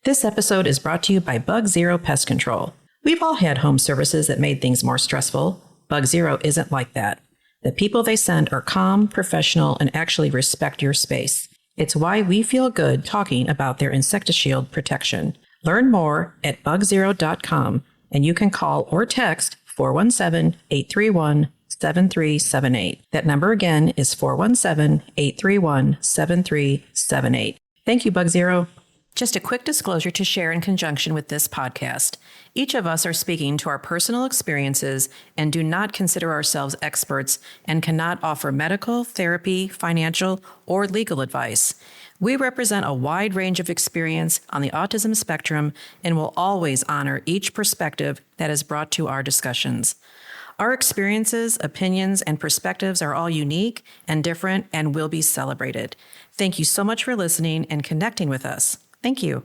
This episode is brought to you by Bug Zero Pest Control. We've all had home services that made things more stressful. Bug Zero isn't like that. The people they send are calm, professional, and actually respect your space. It's why we feel good talking about their Insectishield protection. Learn more at bugzero.com, and you can call or text 417-831-7378. That number again is 417-831-7378. Thank you, Bug Zero. Just a quick disclosure to share in conjunction with this podcast. Each of us are speaking to our personal experiences and do not consider ourselves experts and cannot offer medical, therapy, financial, or legal advice. We represent a wide range of experience on the autism spectrum and will always honor each perspective that is brought to our discussions. Our experiences, opinions, and perspectives are all unique and different and will be celebrated. Thank you so much for listening and connecting with us. Thank you.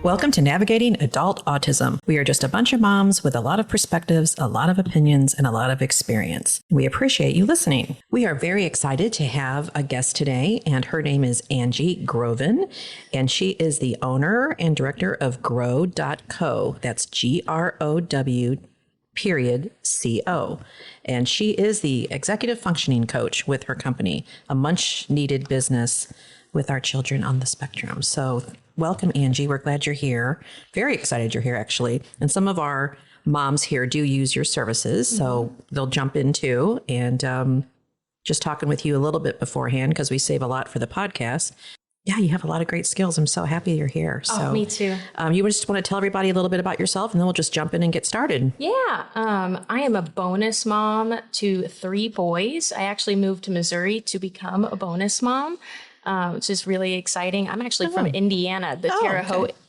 Welcome to Navigating Adult Autism. We are just a bunch of moms with a lot of perspectives, a lot of opinions, and a lot of experience. We appreciate you listening. We are very excited to have a guest today, and her name is Angie Groven, and she is the owner and director of Grow.co. That's GROW.co. And she is the executive functioning coach with her company, a much needed business with our children on the spectrum. So welcome, Angie. We're glad you're here. Very excited you're here, actually. And some of our moms here do use your services, so they'll jump in too. And just talking with you a little bit beforehand, because we save a lot for the podcast. Yeah, you have a lot of great skills. I'm so happy you're here. So, me too. You just want to tell everybody a little bit about yourself, and then we'll just jump in and get started. Yeah, I am a bonus mom to 3 boys. I actually moved to Missouri to become a bonus mom, which is really exciting. I'm actually from Indiana, the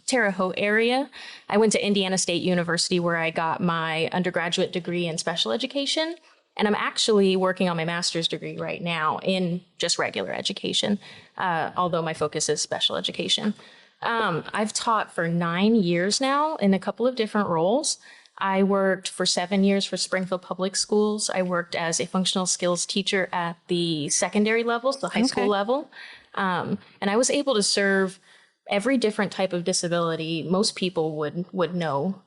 Terre Haute area. I went to Indiana State University, where I got my undergraduate degree in special education. And I'm actually working on my master's degree right now in just regular education, although my focus is special education. I've taught for 9 years now in a couple of different roles. I worked for 7 years for Springfield Public Schools. I worked as a functional skills teacher at the secondary level, the high school level. And I was able to serve every different type of disability most people would know.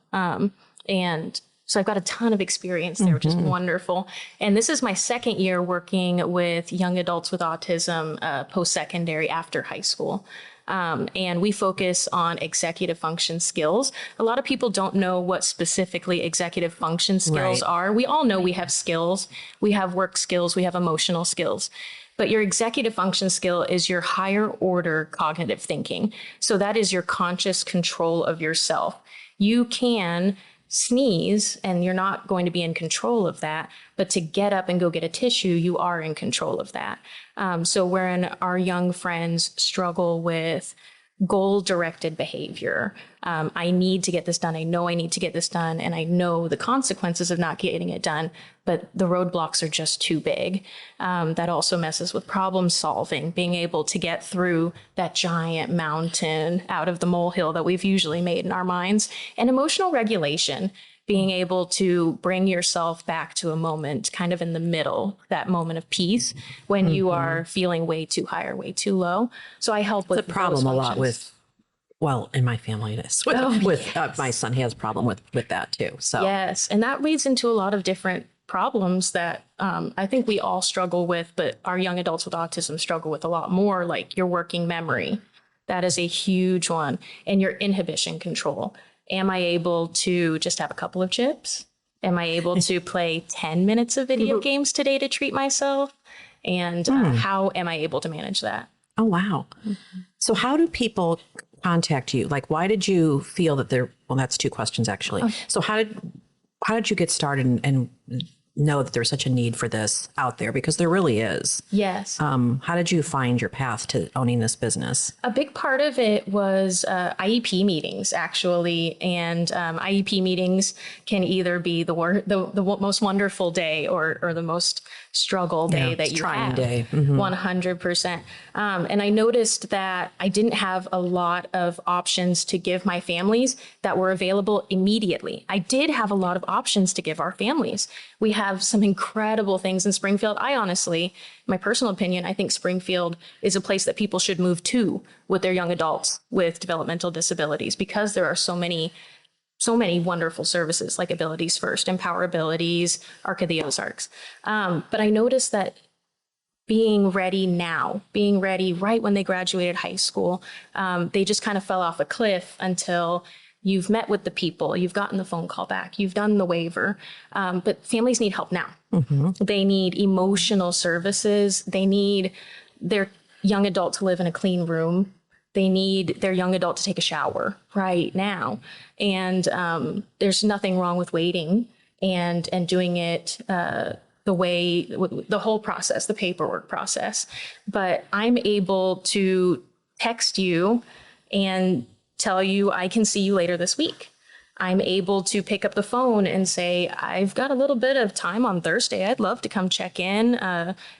So I've got a ton of experience there, which is wonderful. And this is my 2nd year working with young adults with autism post-secondary after high school. And we focus on executive function skills. A lot of people don't know what specifically executive function skills are. We all know we have skills. We have work skills. We have emotional skills. But your executive function skill is your higher order cognitive thinking. So that is your conscious control of yourself. You can sneeze and you're not going to be in control of that, but to get up and go get a tissue, you are in control of that. So wherein our young friends struggle with goal-directed behavior, I need to get this done, I know I need to get this done, and I know the consequences of not getting it done, but the roadblocks are just too big. That also messes with problem solving, being able to get through that giant mountain out of the molehill that we've usually made in our minds. And emotional regulation, being able to bring yourself back to a moment kind of in the middle, that moment of peace when you are feeling way too high or way too low. So I help with the problem a lot with, well, in my family it is. My son has a problem with that too. So yes, and that leads into a lot of different problems that I think we all struggle with, but our young adults with autism struggle with a lot more, like your working memory. That is a huge one. And your inhibition control. Am I able to just have a couple of chips? Am I able to play 10 minutes of video games today to treat myself? And how am I able to manage that? Oh, wow. So how do people contact you? Like, why did you feel that well, that's 2 questions actually. So how did you get started and know that there's such a need for this out there, because there really is. Yes. How did you find your path to owning this business? A big part of it was IEP meetings, actually. And IEP meetings can either be the most wonderful day or the most struggle day that you trying have. Day. 100%. And I noticed that I didn't have a lot of options to give my families that were available immediately. I did have a lot of options to give our families. We have some incredible things in Springfield. I honestly, my personal opinion, I think Springfield is a place that people should move to with their young adults with developmental disabilities, because there are so many wonderful services like Abilities First, Empower Abilities, Arc of the Ozarks. But I noticed that being ready right when they graduated high school, they just kind of fell off a cliff until you've met with the people, you've gotten the phone call back, you've done the waiver. But families need help now. They need emotional services. They need their young adult to live in a clean room. They need their young adult to take a shower right now. And there's nothing wrong with waiting and doing it the way, the whole process, the paperwork process. But I'm able to text you and tell you I can see you later this week. I'm able to pick up the phone and say, I've got a little bit of time on Thursday. I'd love to come check in,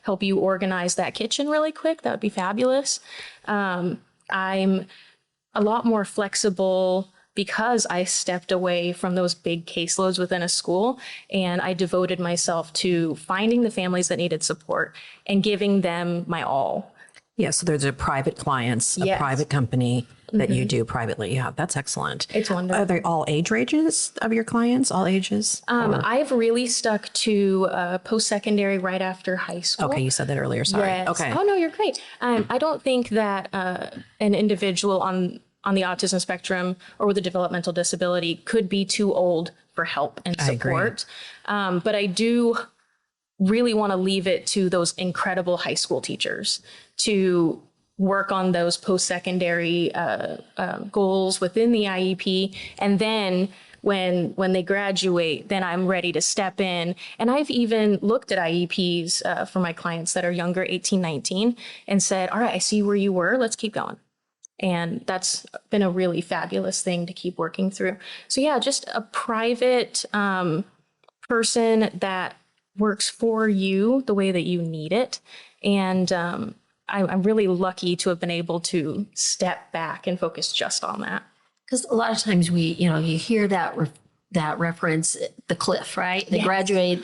help you organize that kitchen really quick. That would be fabulous. I'm a lot more flexible because I stepped away from those big caseloads within a school, and I devoted myself to finding the families that needed support and giving them my all. Yeah, so there's a private clients, a private company that you do privately. Yeah, that's excellent. It's wonderful. Are they all age ranges of your clients, all ages? I've really stuck to post-secondary right after high school. Okay, you said that earlier. Sorry. Yes. Okay. Oh, no, you're great. I don't think that an individual on the autism spectrum or with a developmental disability could be too old for help and support. But I do really want to leave it to those incredible high school teachers to work on those post-secondary goals within the IEP. And then when they graduate, then I'm ready to step in. And I've even looked at IEPs for my clients that are younger, 18, 19, and said, all right, I see where you were. Let's keep going. And that's been a really fabulous thing to keep working through. So yeah, just a private person that works for you the way that you need it. And I'm really lucky to have been able to step back and focus just on that. Because a lot of times you hear that reference, the cliff, right? They graduate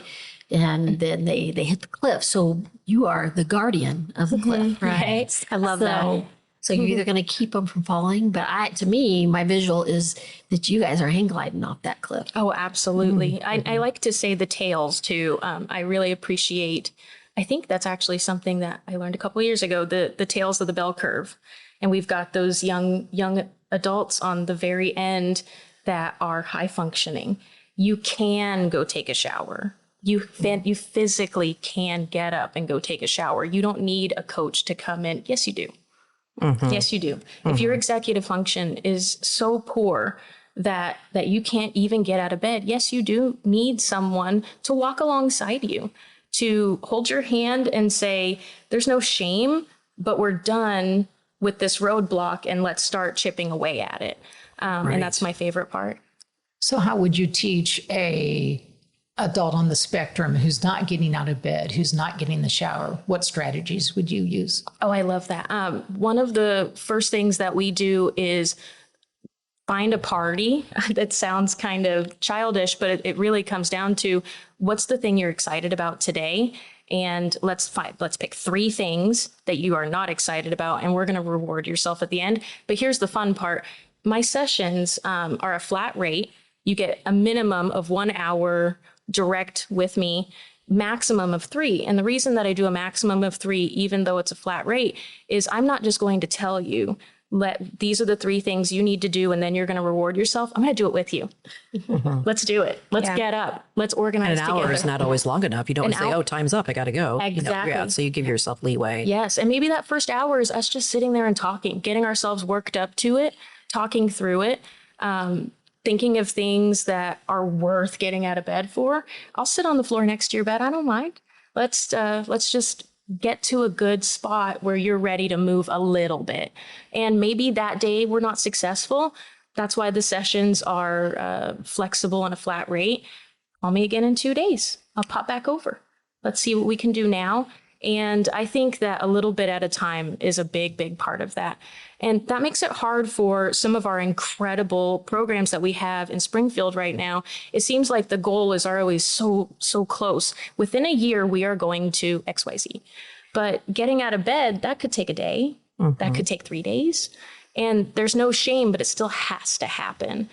and then they hit the cliff. So you are the guardian of the cliff, right? Yes, I love that. So you're either going to keep them from falling, but to me, my visual is that you guys are hang gliding off that cliff. Oh, absolutely. I like to say the tails too. I really appreciate, I think that's actually something that I learned a couple of years ago, the tails of the bell curve. And we've got those young adults on the very end that are high functioning. You can go take a shower. You physically can get up and go take a shower. You don't need a coach to come in. Yes, you do. Yes, you do. If your executive function is so poor that you can't even get out of bed, yes, you do need someone to walk alongside you, to hold your hand and say, there's no shame, but we're done with this roadblock and let's start chipping away at it. And that's my favorite part. So how would you teach a adult on the spectrum who's not getting out of bed, who's not getting the shower? What strategies would you use? Oh, I love that. One of the first things that we do is find a party. That sounds kind of childish, but it really comes down to what's the thing you're excited about today. And let's pick 3 things that you are not excited about, and we're going to reward yourself at the end. But here's the fun part. My sessions are a flat rate. You get a minimum of 1 hour direct with me, maximum of 3. And the reason that I do a maximum of 3, even though it's a flat rate, is I'm not just going to tell you, these are the 3 things you need to do, and then you're going to reward yourself. I'm going to do it with you. Let's do it. Let's get up. Let's organize an together. hour is not always long enough. You don't say, oh, time's up, I got to go. Exactly. So you give yourself leeway. Yes. And maybe that first hour is us just sitting there and talking, getting ourselves worked up to it, talking through it. thinking of things that are worth getting out of bed for, I'll sit on the floor next to your bed. I don't mind. Let's just get to a good spot where you're ready to move a little bit. And maybe that day we're not successful. That's why the sessions are flexible on a flat rate. Call me again in 2 days. I'll pop back over. Let's see what we can do now. And I think that a little bit at a time is a big, big part of that. And that makes it hard for some of our incredible programs that we have in Springfield right now. It seems like the goal is always so close. Within a year, we are going to XYZ. But getting out of bed, that could take a day. That could take 3 days. And there's no shame, but it still has to happen.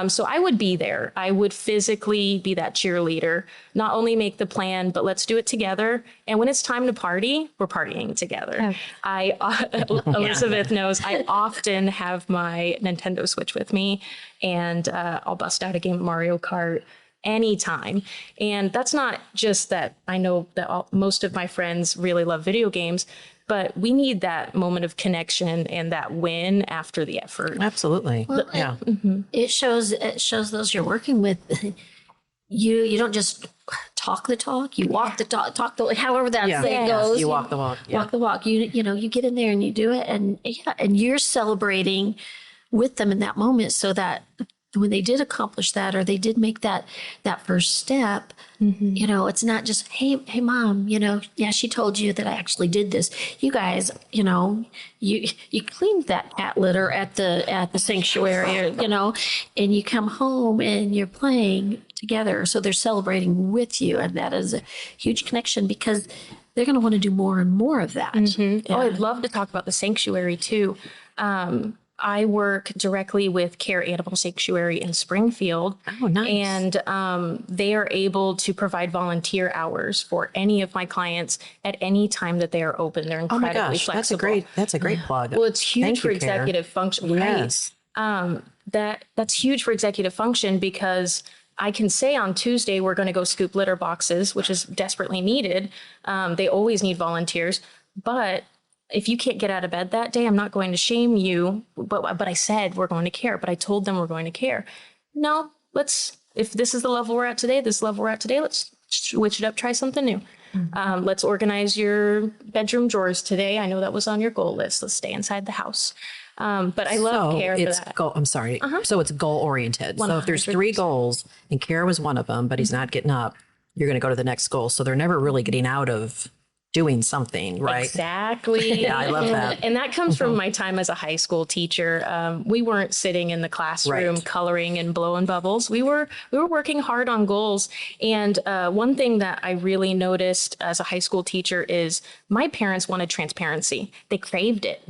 So I would be there. I would physically be that cheerleader, not only make the plan, but let's do it together. And when it's time to party, we're partying together. Elizabeth knows I often have my Nintendo Switch with me, and I'll bust out a game of Mario Kart anytime. And that's not just that I know that most of my friends really love video games, but we need that moment of connection and that win after the effort. Absolutely. Well, yeah. It shows those you're working with. You don't just talk the talk. You walk the talk the however that thing goes. You walk the walk. Yeah. Walk the walk. You get in there and you do it, and you're celebrating with them in that moment, so that when they did accomplish that, or they did make that first step, it's not just, hey mom, she told you that I actually did this. You guys, you cleaned that cat litter at the sanctuary, and you come home and you're playing together. So they're celebrating with you, and that is a huge connection, because they're going to want to do more and more of that. Oh, I'd love to talk about the sanctuary too. I work directly with Care Animal Sanctuary in Springfield. Oh, nice. And they are able to provide volunteer hours for any of my clients at any time that they are open. They're incredibly flexible. That's a great plug. Well, it's huge Thank for you, Care. executive function. Yes. Right. That's huge for executive function, because I can say on Tuesday, we're going to go scoop litter boxes, which is desperately needed. They always need volunteers, but if you can't get out of bed that day, I'm not going to shame you, but I said we're going to care, but I told them we're going to care. No, if this is the level we're at today, let's switch it up, try something new. Let's organize your bedroom drawers today. I know that was on your goal list. Let's stay inside the house. But I love care for that. I'm sorry. So it's goal oriented. So if there's 3 goals and care was one of them, but he's not getting up, you're going to go to the next goal. So they're never really getting out of doing something, right? Exactly. Yeah, I love that. And that comes from my time as a high school teacher. We weren't sitting in the classroom coloring and blowing bubbles. We were working hard on goals. And one thing that I really noticed as a high school teacher is my parents wanted transparency. They craved it.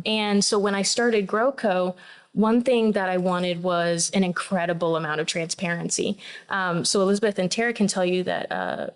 And so when I started GrowCo, one thing that I wanted was an incredible amount of transparency. So Elizabeth and Tara can tell you that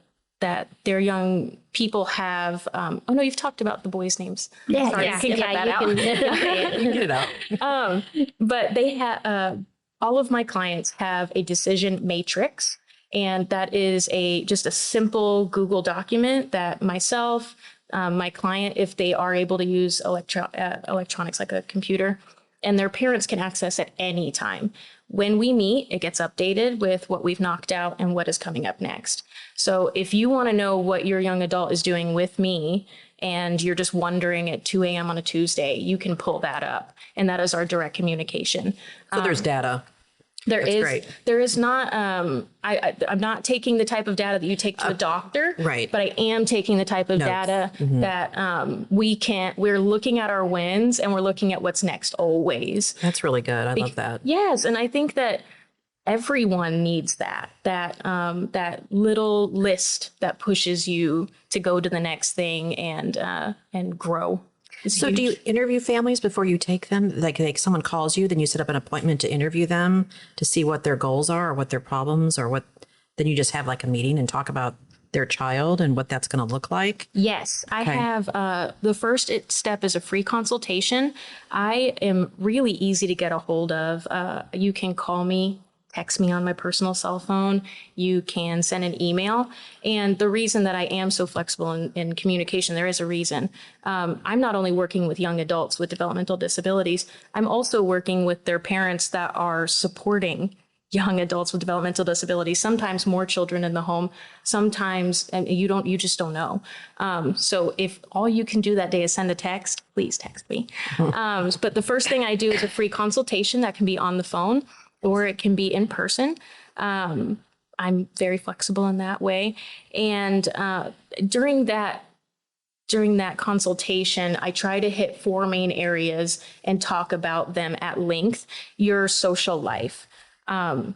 their young people have, you've talked about the boys' names. Yeah, sorry, yeah, I can cut that out. Get it out. But they have, all of my clients have a decision matrix, and that is just a simple Google document that myself, my client, if they are able to use electronics like a computer, and their parents can access at any time. When we meet, it gets updated with what we've knocked out and what is coming up next. So if you want to know what your young adult is doing with me, and you're just wondering at 2 a.m. on a Tuesday, you can pull that up. And that is our direct communication. So there's data. There is not, I'm not taking the type of data that you take to a doctor, right? But I am taking the type of data that we're looking at our wins, and we're looking at what's next always. That's really good. I love that. Yes. And I think that everyone needs that little list that pushes you to go to the next thing and grow. So do you interview families before you take them? Like someone calls you, then you set up an appointment to interview them to see what their goals are or what their problems or what, then you just have like a meeting and talk about their child and what that's going to look like? Yes, I have. The first step is a free consultation. I am really easy to get a hold of. You can call me, text me on my personal cell phone. You can send an email. And the reason that I am so flexible in communication, there is a reason. I'm not only working with young adults with developmental disabilities, I'm also working with their parents that are supporting young adults with developmental disabilities, sometimes more children in the home, sometimes you just don't know. So if all you can do that day is send a text, please text me. But the first thing I do is a free consultation that can be on the phone or it can be in person. I'm very flexible in that way. And during that consultation, I try to hit 4 main areas and talk about them at length. Your social life. And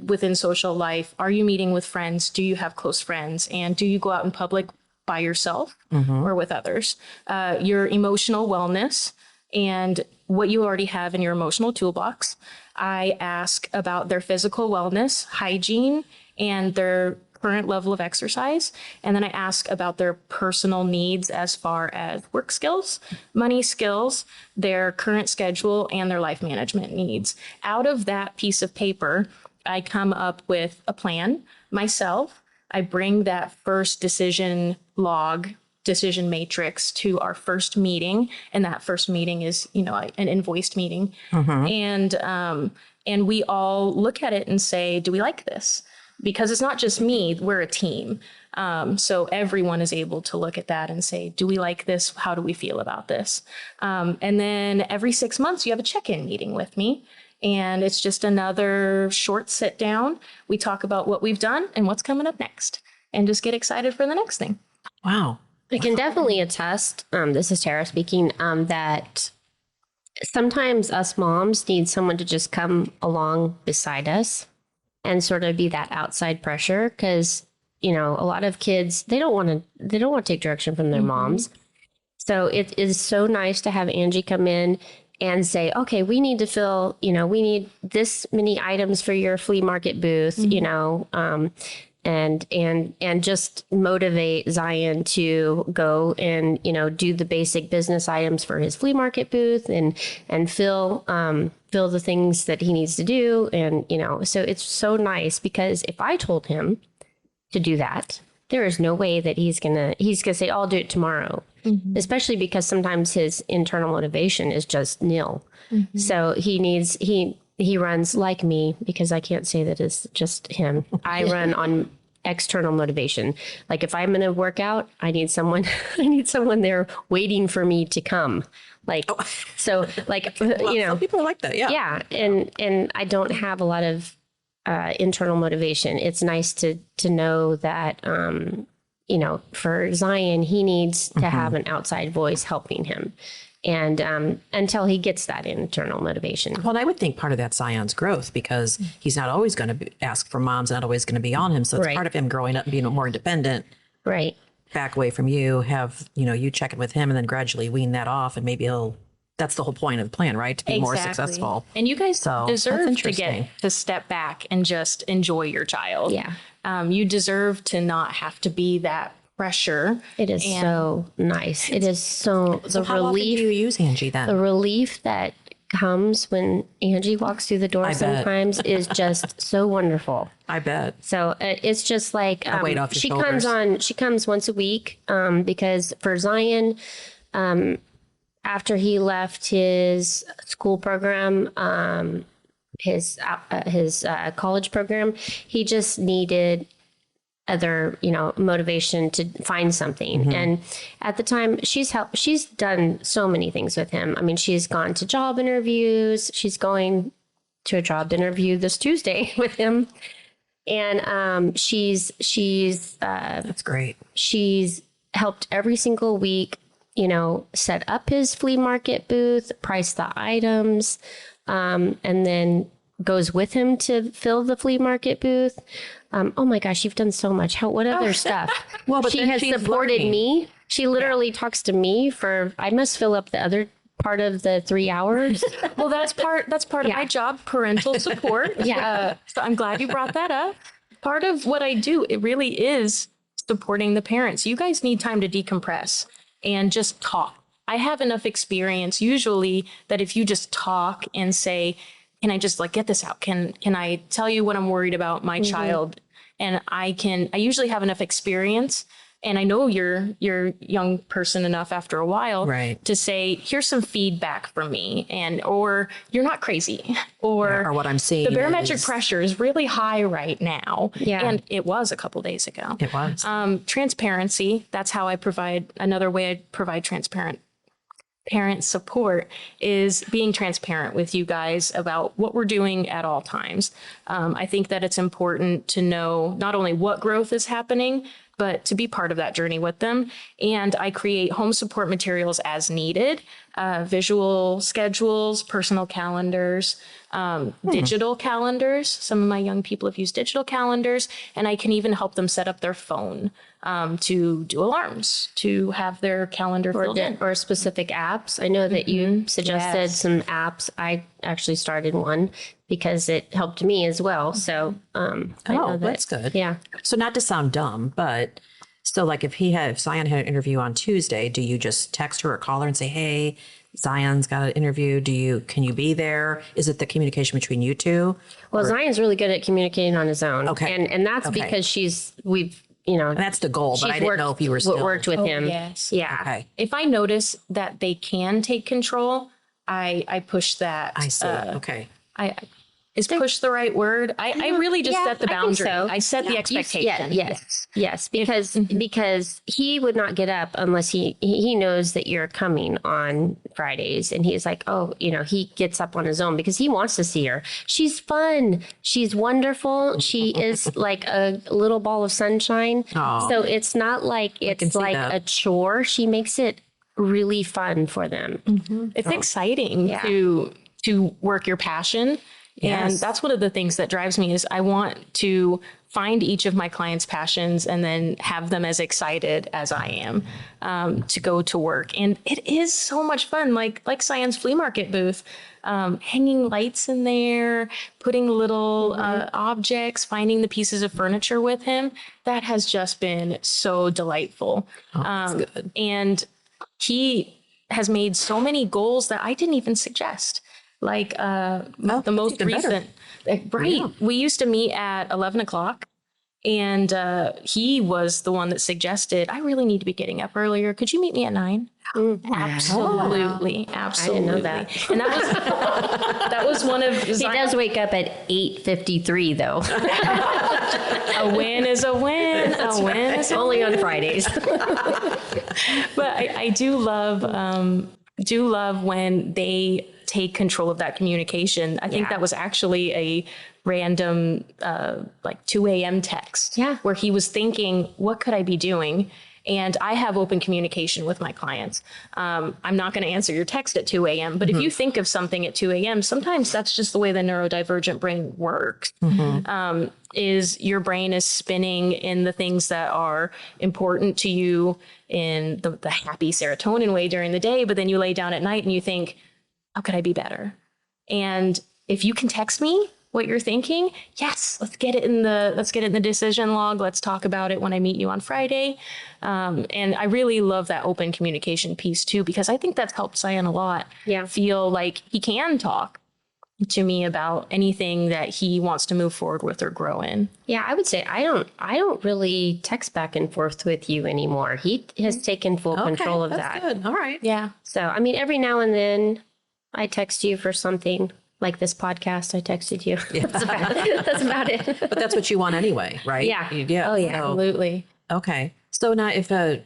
within social life, are you meeting with friends? Do you have close friends? And do you go out in public by yourself or with others? Your emotional wellness and what you already have in your emotional toolbox. I ask about their physical wellness, hygiene, and their current level of exercise. And then I ask about their personal needs as far as work skills, money skills, their current schedule, and their life management needs. Out of that piece of paper, I come up with a plan myself. I bring that first decision matrix to our first meeting. And that first meeting is, an invoiced meeting. And we all look at it and say, do we like this? Because it's not just me, we're a team. So everyone is able to look at that and say, do we like this? How do we feel about this? And then every 6 months, you have a check-in meeting with me. And it's just another short sit down. We talk about what we've done and what's coming up next and just get excited for the next thing. Wow. I can definitely attest, this is Tara speaking, that sometimes us moms need someone to just come along beside us and sort of be that outside pressure, because a lot of kids, they don't want to take direction from their moms. So it is so nice to have Angie come in and say, okay, we need to fill, we need this many items for your flea market booth, and just motivate Zion to go and, do the basic business items for his flea market booth and fill the things that he needs to do. And, so it's so nice, because if I told him to do that, there is no way that he's gonna say, I'll do it tomorrow, especially because sometimes his internal motivation is just nil. So he runs like me, because I can't say that it's just him. I run on external motivation. Like if I'm going to work out, I need someone there waiting for me to come. So Some people are like that. Yeah. Yeah. And I don't have a lot of internal motivation. It's nice to know that, for Zion, he needs to have an outside voice helping him. And until he gets that internal motivation. Well, and I would think part of that's Zion's growth, because he's not always going to ask for mom's, not always going to be on him. So it's part of him growing up and being more independent. Right. Back away from you, have, you check in with him and then gradually wean that off. And maybe that's the whole point of the plan, right? To be more successful. And you guys deserve to step back and just enjoy your child. Yeah. You deserve to not have to be that pressure. It is so nice. It is so How often do you use Angie then? The relief that comes when Angie walks through the door sometimes is just so wonderful. I bet. So it's just like weight off your shoulders. She comes once a week because for Zion, after he left his school program, his college program, he just needed other, motivation to find something. And at the time she's done so many things with him. I mean, she's gone to job interviews. She's going to a job interview this Tuesday with him. And she's that's great. She's helped every single week, set up his flea market booth, price the items, and then goes with him to fill the flea market booth. Oh my gosh, you've done so much. What other stuff? Well, but she has supported me. She literally talks to me I must fill up the other part of the 3 hours. Well, that's part of my job, parental support. So I'm glad you brought that up. Part of what I do, it really is supporting the parents. You guys need time to decompress and just talk. I have enough experience usually that if you just talk and say, can I just get this out? Can I tell you what I'm worried about my child? And I usually have enough experience And I know you're a young person enough after a while Right. to say, here's some feedback from me, or you're not crazy, or what I'm seeing the barometric is- pressure is really high right now. Yeah. And it was a couple days ago. It was. Transparency. That's how I provide, another way I provide transparent parent support is being transparent with you guys about what we're doing at all times. I think that it's important to know not only what growth is happening, but to be part of that journey with them. And I create home support materials as needed, visual schedules, personal calendars, digital calendars. Some of my young people have used digital calendars, and I can even help them set up their phone to do alarms, to have their calendar filled in. Or specific apps. I know that you suggested some apps. I actually started one because it helped me as well. So I know that, that's good. Yeah. So not to sound dumb, but still, like if Zion had an interview on Tuesday, do you just text her or call her and say, hey, Zion's got an interview. Can you be there? Is it the communication between you two? Well, Zion's really good at communicating on his own. Okay. And that's Okay. because And that's the goal, but I didn't know if you were still worked with him. Yes. Yeah. Okay. If I notice that they can take control, I push that. I see. Okay. Is push the right word? I really just set the I think boundary. so. I set the expectation. Yes. Because he would not get up unless he knows that you're coming on Fridays, and he's like, oh, he gets up on his own because he wants to see her. She's fun. She's wonderful. She is like a little ball of sunshine. Aw. So it's not like it's see like that. a chore. She makes it really fun for them. It's exciting to work your passion. And Yes. that's one of the things that drives me is I want to find each of my clients' passions and then have them as excited as I am to go to work. And it is so much fun, like Zion's flea market booth, hanging lights in there, putting little objects, finding the pieces of furniture with him. That has just been so delightful. That's good. And he has made so many goals that I didn't even suggest. Like the most even better. recent, right? Yeah. We used to meet at 11 o'clock, and he was the one that suggested, I really need to be getting up earlier. Could you meet me at 9? Absolutely. Absolutely. I didn't know that. And that was one of He does wake up at 8:53 though. a win is a win. A win is a Only on Fridays. But I do love when they take control of that communication. I think that was actually a random like 2 a.m. text where he was thinking, what could I be doing? And I have open communication with my clients. I'm not going to answer your text at 2 a.m. But if you think of something at 2 a.m., sometimes that's just the way the neurodivergent brain works. Is your brain is spinning in the things that are important to you in the happy serotonin way during the day. But then you lay down at night and you think, how could I be better? And if you can text me what you're thinking, yes, let's get it in the decision log. Let's talk about it when I meet you on Friday. And I really love that open communication piece too, because I think that's helped Zion a lot. Yeah. Feel like he can talk to me about anything that he wants to move forward with or grow in. Yeah, I would say I don't really text back and forth with you anymore. He has taken full control of that's that. Good. All right. Yeah. So, I mean, every now and then I text you for something like this podcast. I texted you. Yeah. That's about it. But that's what you want anyway, right? Yeah. Yeah. Oh, yeah. So- Absolutely. okay. So now if a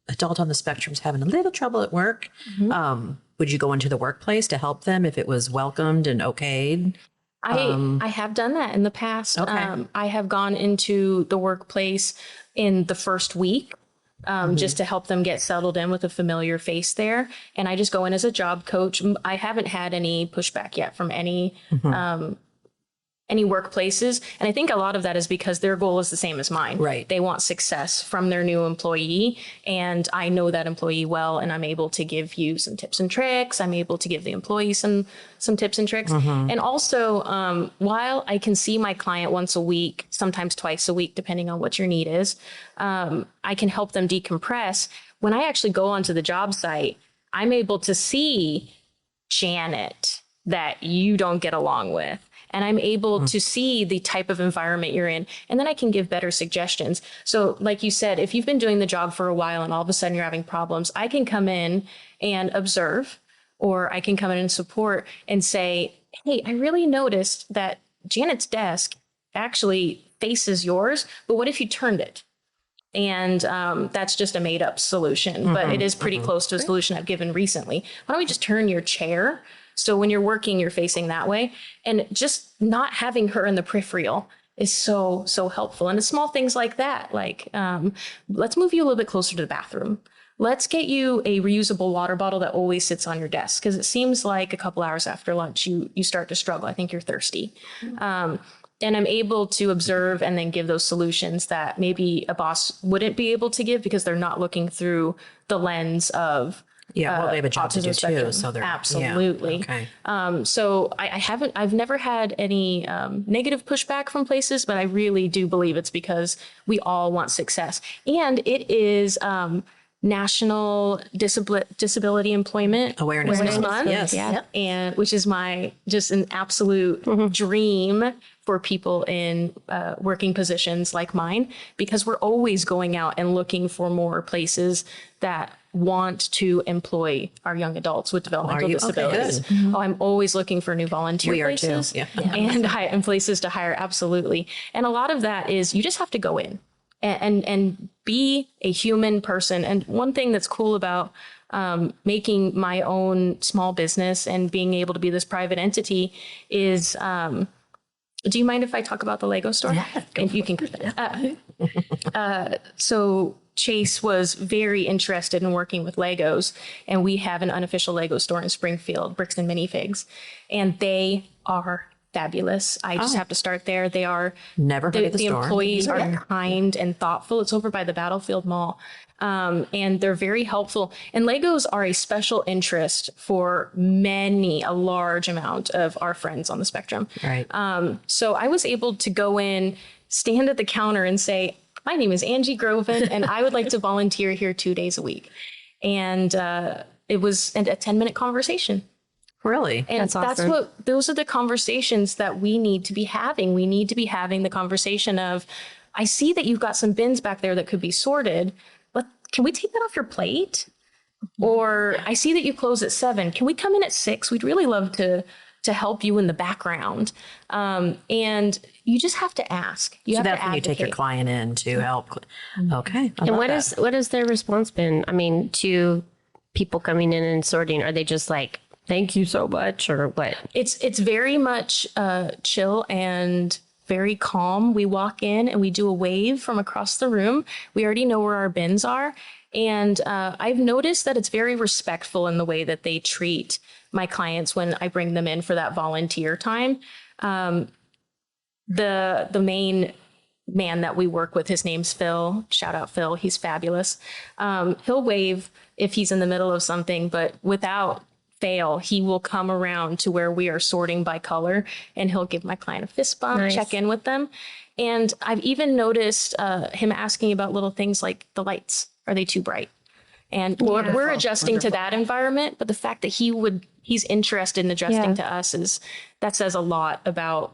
adult on the spectrum is having a little trouble at work, would you go into the workplace to help them if it was welcomed and okayed? I have done that in the past. Okay. I have gone into the workplace in the first week just to help them get settled in with a familiar face there. And I just go in as a job coach. I haven't had any pushback yet from any workplaces. And I think a lot of that is because their goal is the same as mine. Right. They want success from their new employee. And I know that employee well, and I'm able to give you some tips and tricks. I'm able to give the employee some tips and tricks. And also, while I can see my client once a week, sometimes twice a week, depending on what your need is, I can help them decompress. When I actually go onto the job site, I'm able to see Janet that you don't get along with. and I'm able to see the type of environment you're in. And then I can give better suggestions. So like you said, if you've been doing the job for a while and all of a sudden you're having problems, I can come in and observe, or I can come in and support and say, hey, I really noticed that Janet's desk actually faces yours, but what if you turned it? And that's just a made up solution, but it is pretty close to a solution I've given recently. Why don't we just turn your chair so when you're working, you're facing that way? And just not having her in the peripheral is so, so helpful. And it's small things like that, like let's move you a little bit closer to the bathroom. Let's get you a reusable water bottle that always sits on your desk, because it seems like a couple hours after lunch, you start to struggle. I think you're thirsty. And I'm able to observe and then give those solutions that maybe a boss wouldn't be able to give because they're not looking through the lens of They have a job to do spectrum. too. So they're Absolutely. Yeah. Okay. So I've never had any negative pushback from places, but I really do believe it's because we all want success. And it is National Disability Employment Awareness Month. Yes. Yeah. And which is just an absolute dream for people in working positions like mine, because we're always going out and looking for more places that want to employ our young adults with developmental disabilities. Okay, good. Oh, I'm always looking for new volunteer We are too, places yeah. and places to hire. Absolutely. And a lot of that is you just have to go in and be a human person. And one thing that's cool about making my own small business and being able to be this private entity is, do you mind if I talk about the Lego store? Yeah, And you can cut that. So Chase was very interested in working with Legos, and we have an unofficial Lego store in Springfield, Bricks and Minifigs, and they are fabulous. I just have to start there. They are Never heard of the store. employees are kind and thoughtful. It's over by the Battlefield Mall. And they're very helpful. And Legos are a special interest for a large amount of our friends on the spectrum. Right. So I was able to go in, stand at the counter and say, my name is Angie Groven, and I would like to volunteer here 2 days a week. And it was a 10-minute conversation. Really? And That's awesome. those are the conversations that we need to be having. We need to be having the conversation of, I see that you've got some bins back there that could be sorted, but can we take that off your plate? Or I see that you close at 7. Can we come in at 6? We'd really love to help you in the background. And you just have to ask. You have That's to when you take your advocate. client in to help. Okay. I And love what that. has their response been? I mean, to people coming in and sorting, are they just like, thank you so much, or what? It's very much chill and very calm. We walk in and we do a wave from across the room. We already know where our bins are. And I've noticed that it's very respectful in the way that they treat my clients when I bring them in for that volunteer time. The main man that we work with, his name's Phil. Shout out Phil. He's fabulous. He'll wave if he's in the middle of something, but without fail, he will come around to where we are sorting by color, and he'll give my client a fist bump, Nice. check in with them. And I've even noticed him asking about little things like the lights. Are they too bright? And we're adjusting to that environment, but the fact that he's interested in adjusting to us that says a lot about,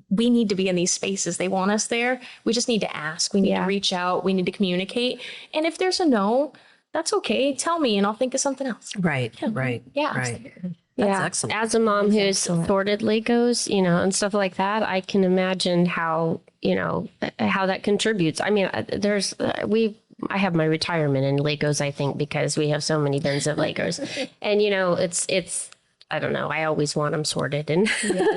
we need to be in these spaces. They want us there. We just need to ask. We need to reach out. We need to communicate. And if there's a no, that's okay. Tell me and I'll think of something else. Right. Right. Yeah. Right. That's excellent. As a mom who's sorted Legos, and stuff like that, I can imagine how that contributes. I mean, I have my retirement in Legos, I think, because we have so many bins of Legos, and it's I don't know. I always want them sorted, and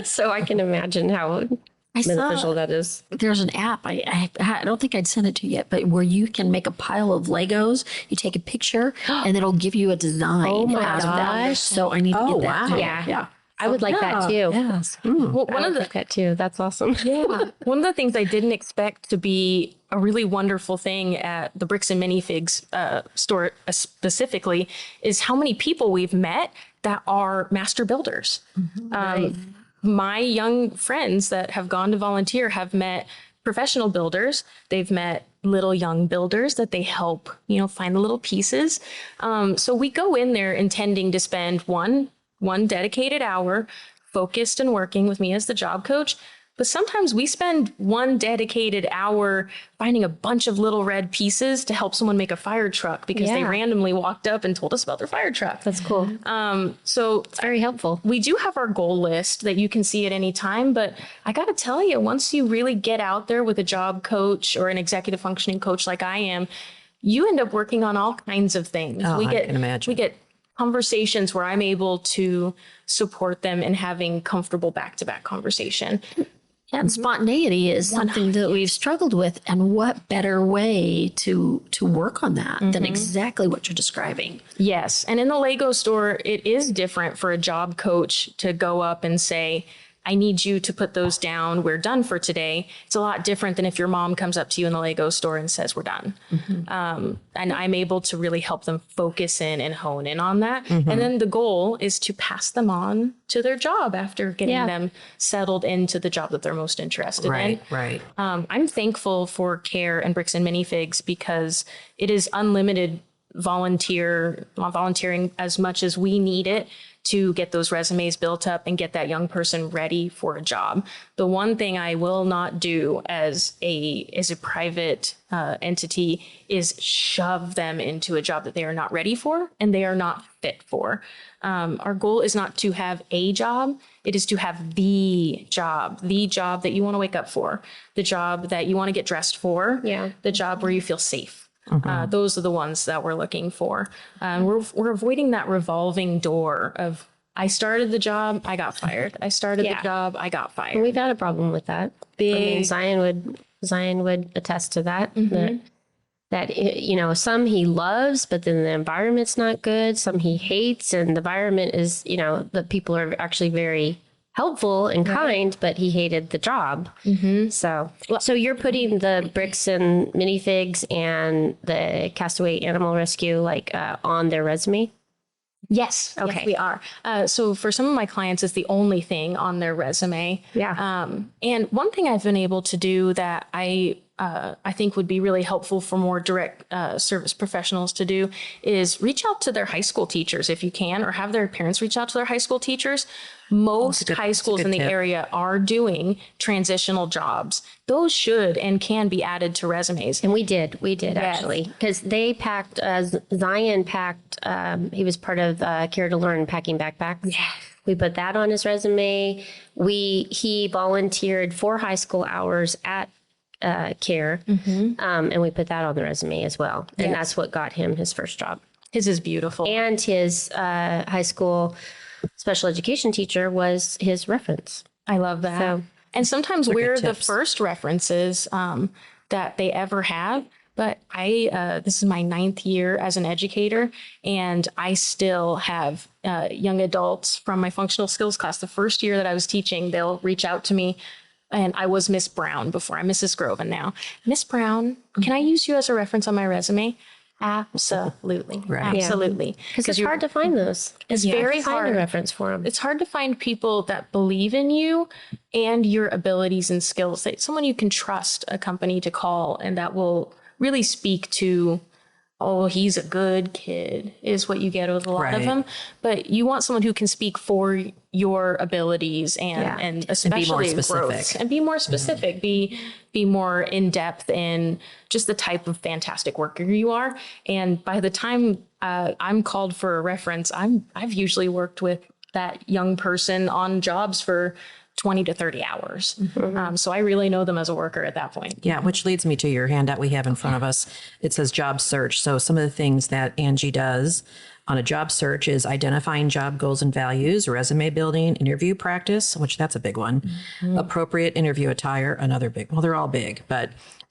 so I can imagine how beneficial that is. There's an app. I don't think I'd sent it to you yet, but where you can make a pile of Legos. You take a picture, and it'll give you a design. Oh my out of that. gosh. So I need to get that. wow. too. Yeah. I would like that too. Yes. Well, I would like that too. That's awesome. one of the things I didn't expect to be a really wonderful thing at the Bricks and Minifigs store specifically is how many people we've met that are master builders. My young friends that have gone to volunteer have met professional builders. They've met little young builders that they help, find the little pieces. So we go in there intending to spend one dedicated hour focused and working with me as the job coach. But sometimes we spend one dedicated hour finding a bunch of little red pieces to help someone make a fire truck because they randomly walked up and told us about their fire truck. That's cool. So It's very helpful. we do have our goal list that you can see at any time. But I got to tell you, once you really get out there with a job coach or an executive functioning coach like I am, you end up working on all kinds of things. I can imagine. We get conversations where I'm able to support them in having comfortable back-to-back conversation. And spontaneity is something that we've struggled with. And what better way to work on that than exactly what you're describing? Yes. And in the Lego store, it is different for a job coach to go up and say, I need you to put those down. We're done for today. It's a lot different than if your mom comes up to you in the Lego store and says, we're done. And I'm able to really help them focus in and hone in on that. And then the goal is to pass them on to their job after getting them settled into the job that they're most interested in. Right. I'm thankful for CARE and Bricks and Minifigs because it is unlimited volunteering as much as we need it to get those resumes built up and get that young person ready for a job. The one thing I will not do as a private entity is shove them into a job that they are not ready for and they are not fit for. Our goal is not to have a job. It is to have the job that you want to wake up for, the job that you want to get dressed for, the job where you feel safe. Those are the ones that we're looking for. We're avoiding that revolving door of I started the job, I got fired. I started the job, I got fired. We've had a problem with that. Big. Zion would attest to that. That you know, some he loves, but then the environment's not good. Some he hates, and the environment is, you know, the people are actually very helpful and kind, but he hated the job. So you're putting the Bricks and Minifigs and the Castaway Animal Rescue on their resume? Yes. Okay. Yes, we are. So for some of my clients, it's the only thing on their resume. And one thing I've been able to do that I think would be really helpful for more direct service professionals to do is reach out to their high school teachers if you can, or have their parents reach out to their high school teachers. Most high schools in the area are doing transitional jobs. Those should and can be added to resumes. And we did actually, because they packed, Zion packed, he was part of Care to Learn packing backpacks. We put that on his resume. He volunteered 4 high school hours at CARE, and we put that on the resume as well. And that's what got him his first job. His is beautiful. And his high school special education teacher was his reference. I love that. So, and sometimes we're the first references that they ever have. But this is my 9th year as an educator, and I still have young adults from my functional skills class. The first year that I was teaching, they'll reach out to me. And I was Miss Brown before. I'm Mrs. Groven now. Miss Brown, can I use you as a reference on my resume? Absolutely. Absolutely. Because it's hard to find those. It's very hard to reference for them. It's hard to find people that believe in you and your abilities and skills. Someone you can trust, a company to call, and that will really speak to, oh, he's a good kid, is what you get with a lot of them. But you want someone who can speak for your abilities and especially be more specific. Growth, and be more specific, be more in depth in just the type of fantastic worker you are. And by the time I'm called for a reference, I've usually worked with that young person on jobs for 20 to 30 hours. So I really know them as a worker at that point. Yeah, which leads me to your handout we have in front of us. It says job search. So some of the things that Angie does on a job search is identifying job goals and values, resume building, interview practice, which that's a big one, appropriate interview attire, another big, well, they're all big, but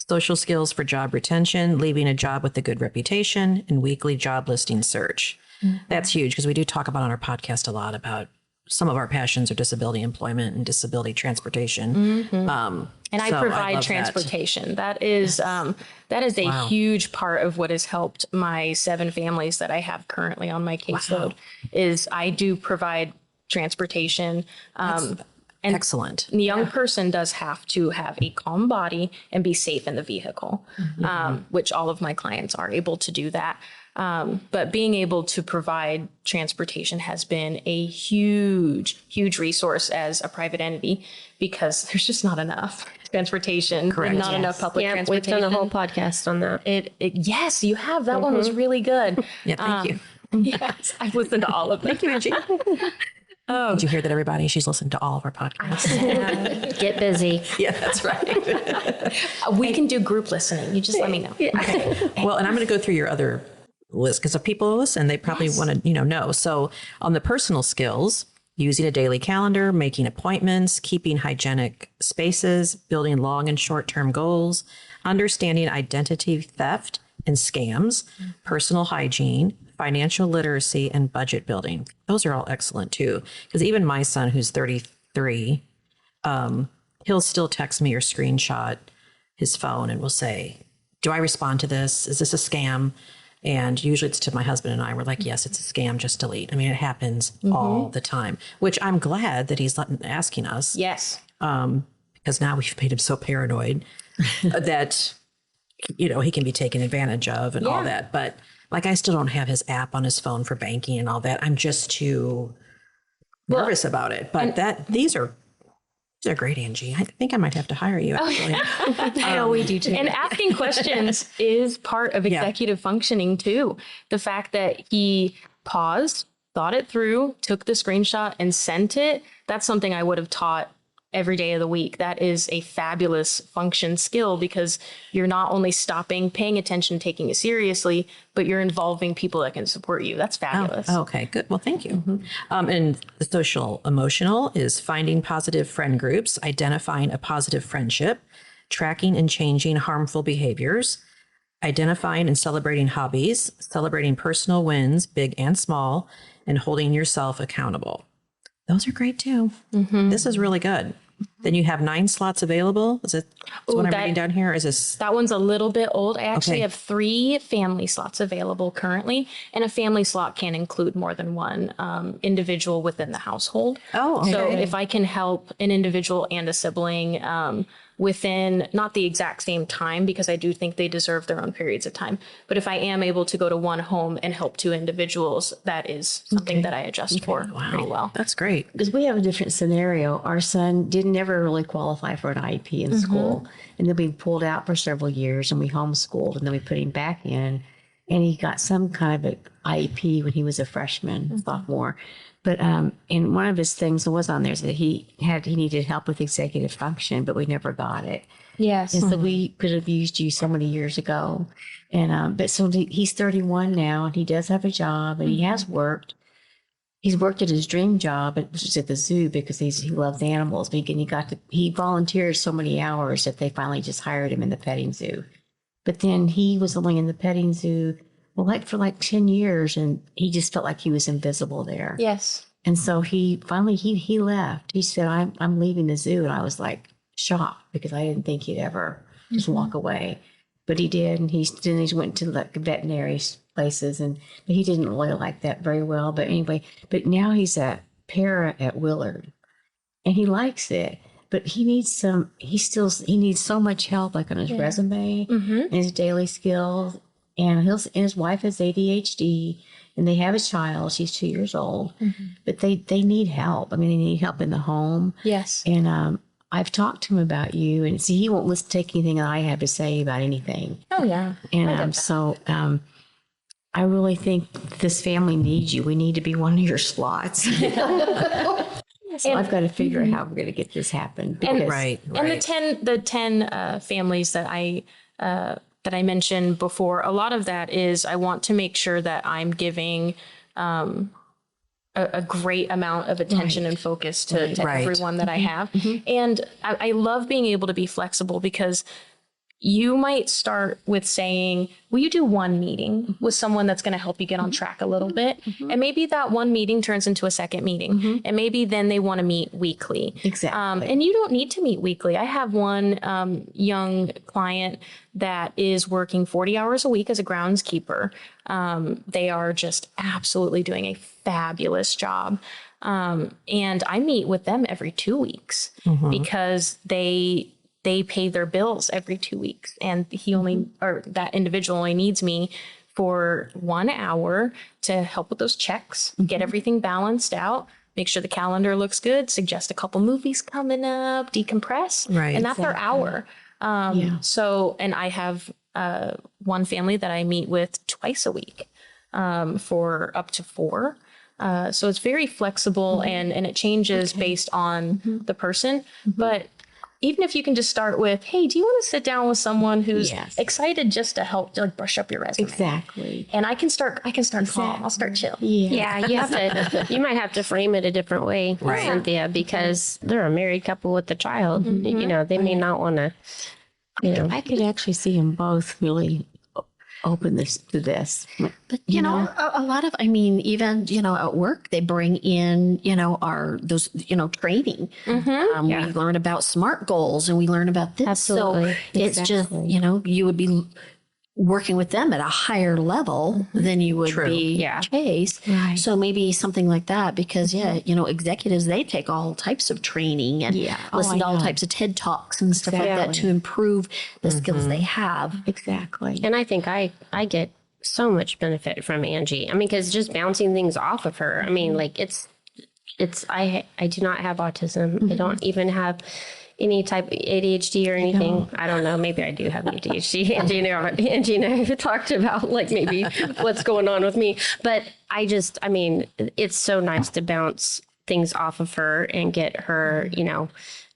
social skills for job retention, leaving a job with a good reputation, and weekly job listing search. That's huge because we do talk about on our podcast a lot about some of our passions are disability employment and disability transportation. And I provide transportation. That is a huge part of what has helped my 7 families that I have currently on my caseload is I do provide transportation. And Excellent. the young person does have to have a calm body and be safe in the vehicle, which all of my clients are able to do that. But being able to provide transportation has been a huge, huge resource as a private entity because there's just not enough transportation, Correct. not enough public Yeah, we've transportation. done a whole podcast on that. Yes, you have. That one was really good. Yeah, thank you. Yes, I've listened to all of them. Thank you, Angie. Did you hear that, everybody? She's listened to all of our podcasts. Get busy. Yeah, that's right. We can do group listening. You just let me know. Well, and I'm going to go through your other list because if people listen, they probably want to, know. So on the personal skills, using a daily calendar, making appointments, keeping hygienic spaces, building long and short-term goals, understanding identity theft and scams, personal hygiene, financial literacy, and budget building. Those are all excellent too. Because even my son, who's 33, he'll still text me or screenshot his phone and will say, do I respond to this? Is this a scam? And usually it's to my husband and I. We're like, yes, it's a scam, just delete. I mean, it happens all the time, which I'm glad that he's asking us. Yes. Because now we've made him so paranoid that, he can be taken advantage of and all that. But like, I still don't have his app on his phone for banking and all that. I'm just too nervous about it. But these are great, Angie. I think I might have to hire you, actually. I know we do too. And asking questions is part of executive functioning too. The fact that he paused, thought it through, took the screenshot and sent it, that's something I would have taught every day of the week. That is a fabulous function skill because you're not only stopping, paying attention, taking it seriously, but you're involving people that can support you. That's fabulous. Oh, okay, good. Well, thank you. And the social emotional is finding positive friend groups, identifying a positive friendship, tracking and changing harmful behaviors, identifying and celebrating hobbies, celebrating personal wins, big and small, and holding yourself accountable. Those are great too. This is really good. Then you have 9 slots available. Is it what I'm reading down here? Is this? That one's a little bit old. I actually Okay. have 3 family slots available currently, and a family slot can include more than one individual within the household. Oh, okay. So if I can help an individual and a sibling within not the exact same time, because I do think they deserve their own periods of time, but if I am able to go to one home and help 2 individuals, that is something that I adjust for pretty well. That's great. Because we have a different scenario. Our son didn't ever really qualify for an IEP in school. And then we pulled out for several years and we homeschooled and then we put him back in. And he got some kind of an IEP when he was a freshman, sophomore. But and one of his things was on there is that he needed help with executive function, but we never got it. Yes. And so we could have used you so many years ago. And but so he's 31 now and he does have a job and he has worked. He's worked at his dream job, which is at the zoo because he loves animals. But he volunteered so many hours that they finally just hired him in the petting zoo. But then he was only in the petting zoo, for 10 years, and he just felt like he was invisible there. Yes. And so he finally left. He said, I'm leaving the zoo. And I was like shocked because I didn't think he'd ever just walk away. But he did. And he went to like veterinary places but he didn't really like that very well. But anyway, now he's a para at Willard and he likes it. But he needs he needs so much help, like on his resume and his daily skills. And his wife has ADHD and they have a child. She's 2 years old, but they need help. I mean, they need help in the home. Yes. And I've talked to him about you and see, he won't take anything that I have to say about anything. Oh, yeah. And I really think this family needs you. We need to be one of your slots. So I've got to figure out how we're going to get this happen. Because, Right. And the 10 families that I mentioned before, a lot of that is I want to make sure that I'm giving a great amount of attention and focus to Right. everyone that I have. And I love being able to be flexible because you might start with saying, will you do one meeting with someone that's going to help you get on track a little bit? And maybe that one meeting turns into a second meeting. And maybe then they want to meet weekly. Exactly. And you don't need to meet weekly. I have one young client that is working 40 hours a week as a groundskeeper. They are just absolutely doing a fabulous job. And I meet with them every 2 weeks because they pay their bills every 2 weeks, and that individual only needs me for 1 hour to help with those checks, get everything balanced out, make sure the calendar looks good, suggest a couple movies coming up, decompress. Right. And that's their hour. So, and I have one family that I meet with twice a week for up to 4. So it's very flexible and it changes based on the person. But even if you can just start with, hey, do you want to sit down with someone who's excited just to help, to like brush up your resume? Exactly. And I can start calm. I'll start chill. Yeah, you might have to frame it a different way, Cynthia, because they're a married couple with a child. You know, they may not want to, you know. I could actually see them both really open to this. But you know, a lot of, I mean, even, you know, at work, they bring in, you know, those training. We learn about SMART goals and we learn about this. Absolutely. So it's just, you know, you would be working with them at a higher level than you would be Chase. Right. So maybe something like that, because you know, executives, they take all types of training and listen to all types of TED Talks and stuff like that to improve the skills they have. Exactly. And I think I get so much benefit from Angie. I mean, because just bouncing things off of her. I mean, like I do not have autism. I don't even have any type of ADHD or anything. I don't know. Maybe I do have ADHD. Angie and I have talked about like maybe what's going on with me. But I mean, it's so nice to bounce things off of her and get her, you know,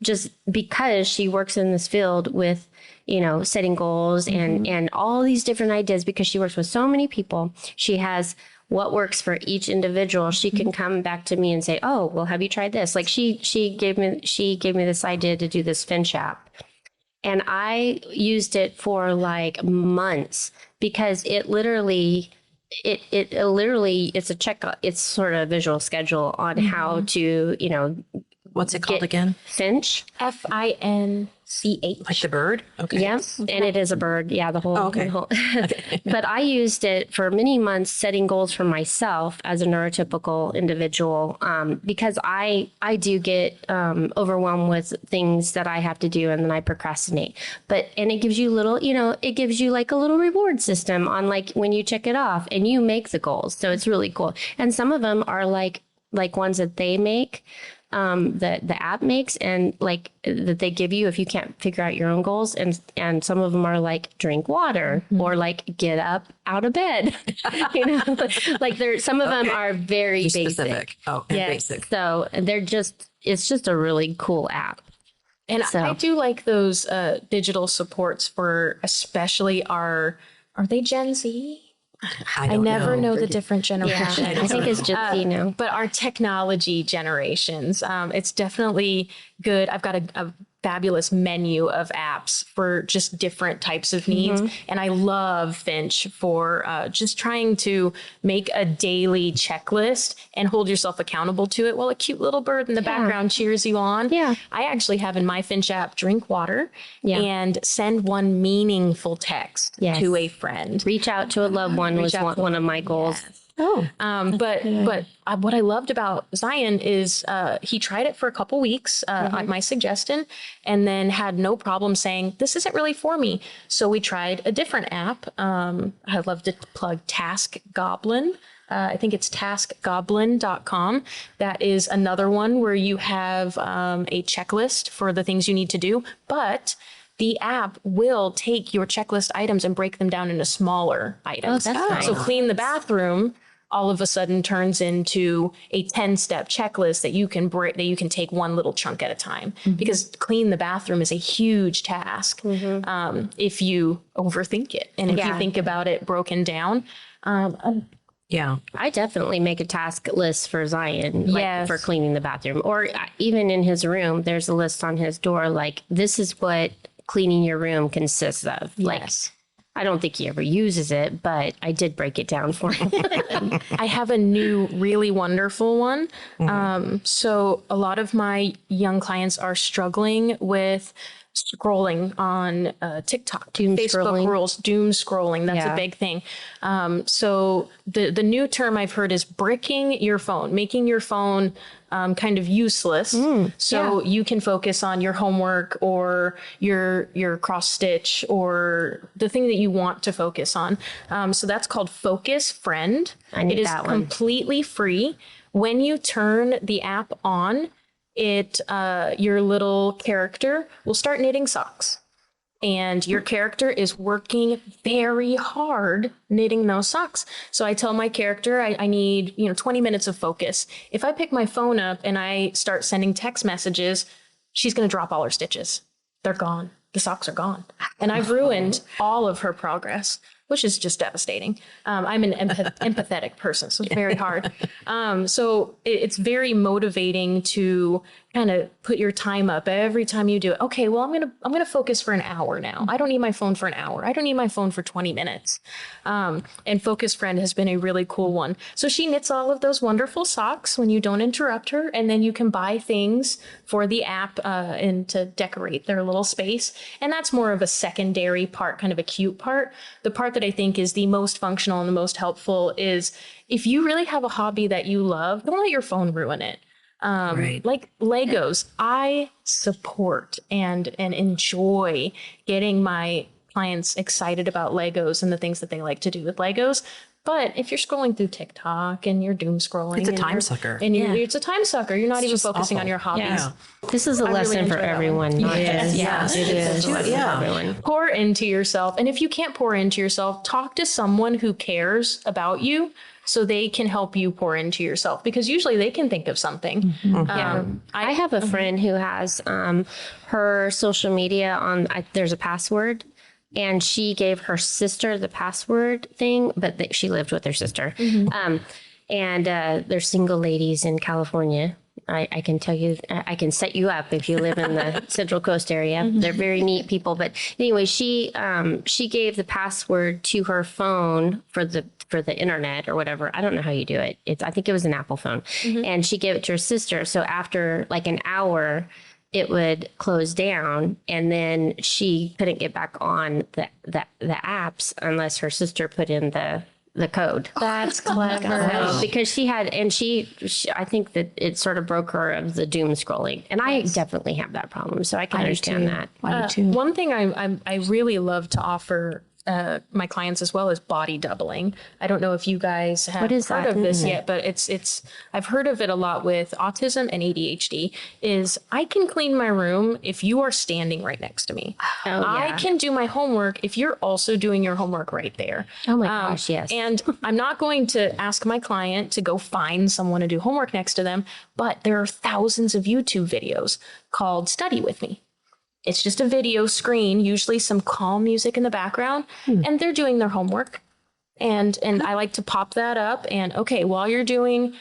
just because she works in this field with, you know, setting goals and all these different ideas, because she works with so many people. She has what works for each individual. She can come back to me and say, oh, well, have you tried this? Like she gave me this idea to do this Finch app. And I used it for like months because it literally, it's a check. It's sort of a visual schedule on how to, you know, What's it called again? Finch. FINCH. Like the bird? Okay. Yes, and it is a bird. Yeah, the whole. Okay. The whole but I used it for many months, setting goals for myself as a neurotypical individual, because I do get overwhelmed with things that I have to do, and then I procrastinate. And it gives you it gives you like a little reward system on like when you check it off and you make the goals. So it's really cool. And some of them are like ones that they make. That the app makes and like that they give you if you can't figure out your own goals, and some of them are like drink water or like get up out of bed. You know, like some of them are very basic. Specific. Oh, and basic. So it's just a really cool app. And I do like those digital supports for especially are they Gen Z? I never know the different generations. Yeah, I think it's just, you know. But our technology generations, it's definitely good. I've got a fabulous menu of apps for just different types of needs. And I love Finch for just trying to make a daily checklist and hold yourself accountable to it while a cute little bird in the background cheers you on. Yeah. I actually have in my Finch app, drink water and send one meaningful text to a friend. Reach out to a loved one was one of my goals. Yes. But what I loved about Zion is he tried it for a couple weeks at my suggestion, and then had no problem saying, this isn't really for me. So we tried a different app. I'd love to plug Task Goblin. I think it's taskgoblin.com. That is another one where you have a checklist for the things you need to do, but the app will take your checklist items and break them down into smaller items. Oh, that's nice. So clean the bathroom all of a sudden turns into a 10-step checklist that you can take one little chunk at a time, because clean the bathroom is a huge task if you overthink it. And if you think about it broken down. Yeah. I definitely make a task list for Zion, for cleaning the bathroom, or even in his room, there's a list on his door, like this is what cleaning your room consists of. Like, I don't think he ever uses it, but I did break it down for him. I have a new, really wonderful one. So a lot of my young clients are struggling with scrolling on TikTok, Doom Facebook scrolling. rules, doom scrolling. That's Yeah. a big thing. So the new term I've heard is bricking your phone, making your phone kind of useless. So you can focus on your homework or your cross stitch or the thing that you want to focus on. So that's called Focus Friend. I need It is that one. completely free. When you turn the app on, your little character will start knitting socks. And your character is working very hard knitting those socks. So I tell my character, I need, 20 minutes of focus. If I pick my phone up and I start sending text messages, she's going to drop all her stitches. They're gone. The socks are gone. And I've ruined all of her progress, which is just devastating. I'm an empathetic person, so it's very hard. So it's very motivating to kind of put your time up every time you do it. Okay, well, I'm gonna focus for an hour now. I don't need my phone for an hour. I don't need my phone for 20 minutes. And Focus Friend has been a really cool one. So she knits all of those wonderful socks when you don't interrupt her, and then you can buy things for the app and to decorate their little space. And that's more of a secondary part, kind of a cute part. The part that I think is the most functional and the most helpful is if you really have a hobby that you love, don't let your phone ruin it. Like Legos, I support and enjoy getting my clients excited about Legos and the things that they like to do with Legos. But if you're scrolling through TikTok and you're doom scrolling, It's a and time you're- sucker. and it's a time sucker. You're not even focusing on your hobbies. Yeah. This is a I really lesson for enjoy that everyone. one. Not Yes. just, Yes, it is. it's a Lesson yeah. for everyone. Pour into yourself. And if you can't pour into yourself, talk to someone who cares about you so they can help you pour into yourself, because usually they can think of something. I have a friend who has her social media on, there's a password, and she gave her sister the password thing, but she lived with her sister. And they're single ladies in California. I can tell you, I can set you up if you live in the Central Coast area. They're very neat people. But anyway, she gave the password to her phone for the internet or whatever. I don't know how you do it. I think it was an Apple phone, and she gave it to her sister. So after like an hour, it would close down, and then she couldn't get back on the apps unless her sister put in the code. That's clever. Because she had, and she I think that it sort of broke her of the doom scrolling, and I definitely have that problem, so I can understand that. I do too. One thing I really love to offer my clients as well is body doubling. I don't know if you guys have What is heard that? of this yet, but it's I've heard of it a lot with autism and ADHD. Is I can clean my room if you are standing right next to me. I can do my homework if you're also doing your homework right there. Oh my gosh, yes. And I'm not going to ask my client to go find someone to do homework next to them, but there are thousands of YouTube videos called Study With Me. It's just a video screen, usually some calm music in the background, and they're doing their homework. And I like to pop that up and, okay, while you're doing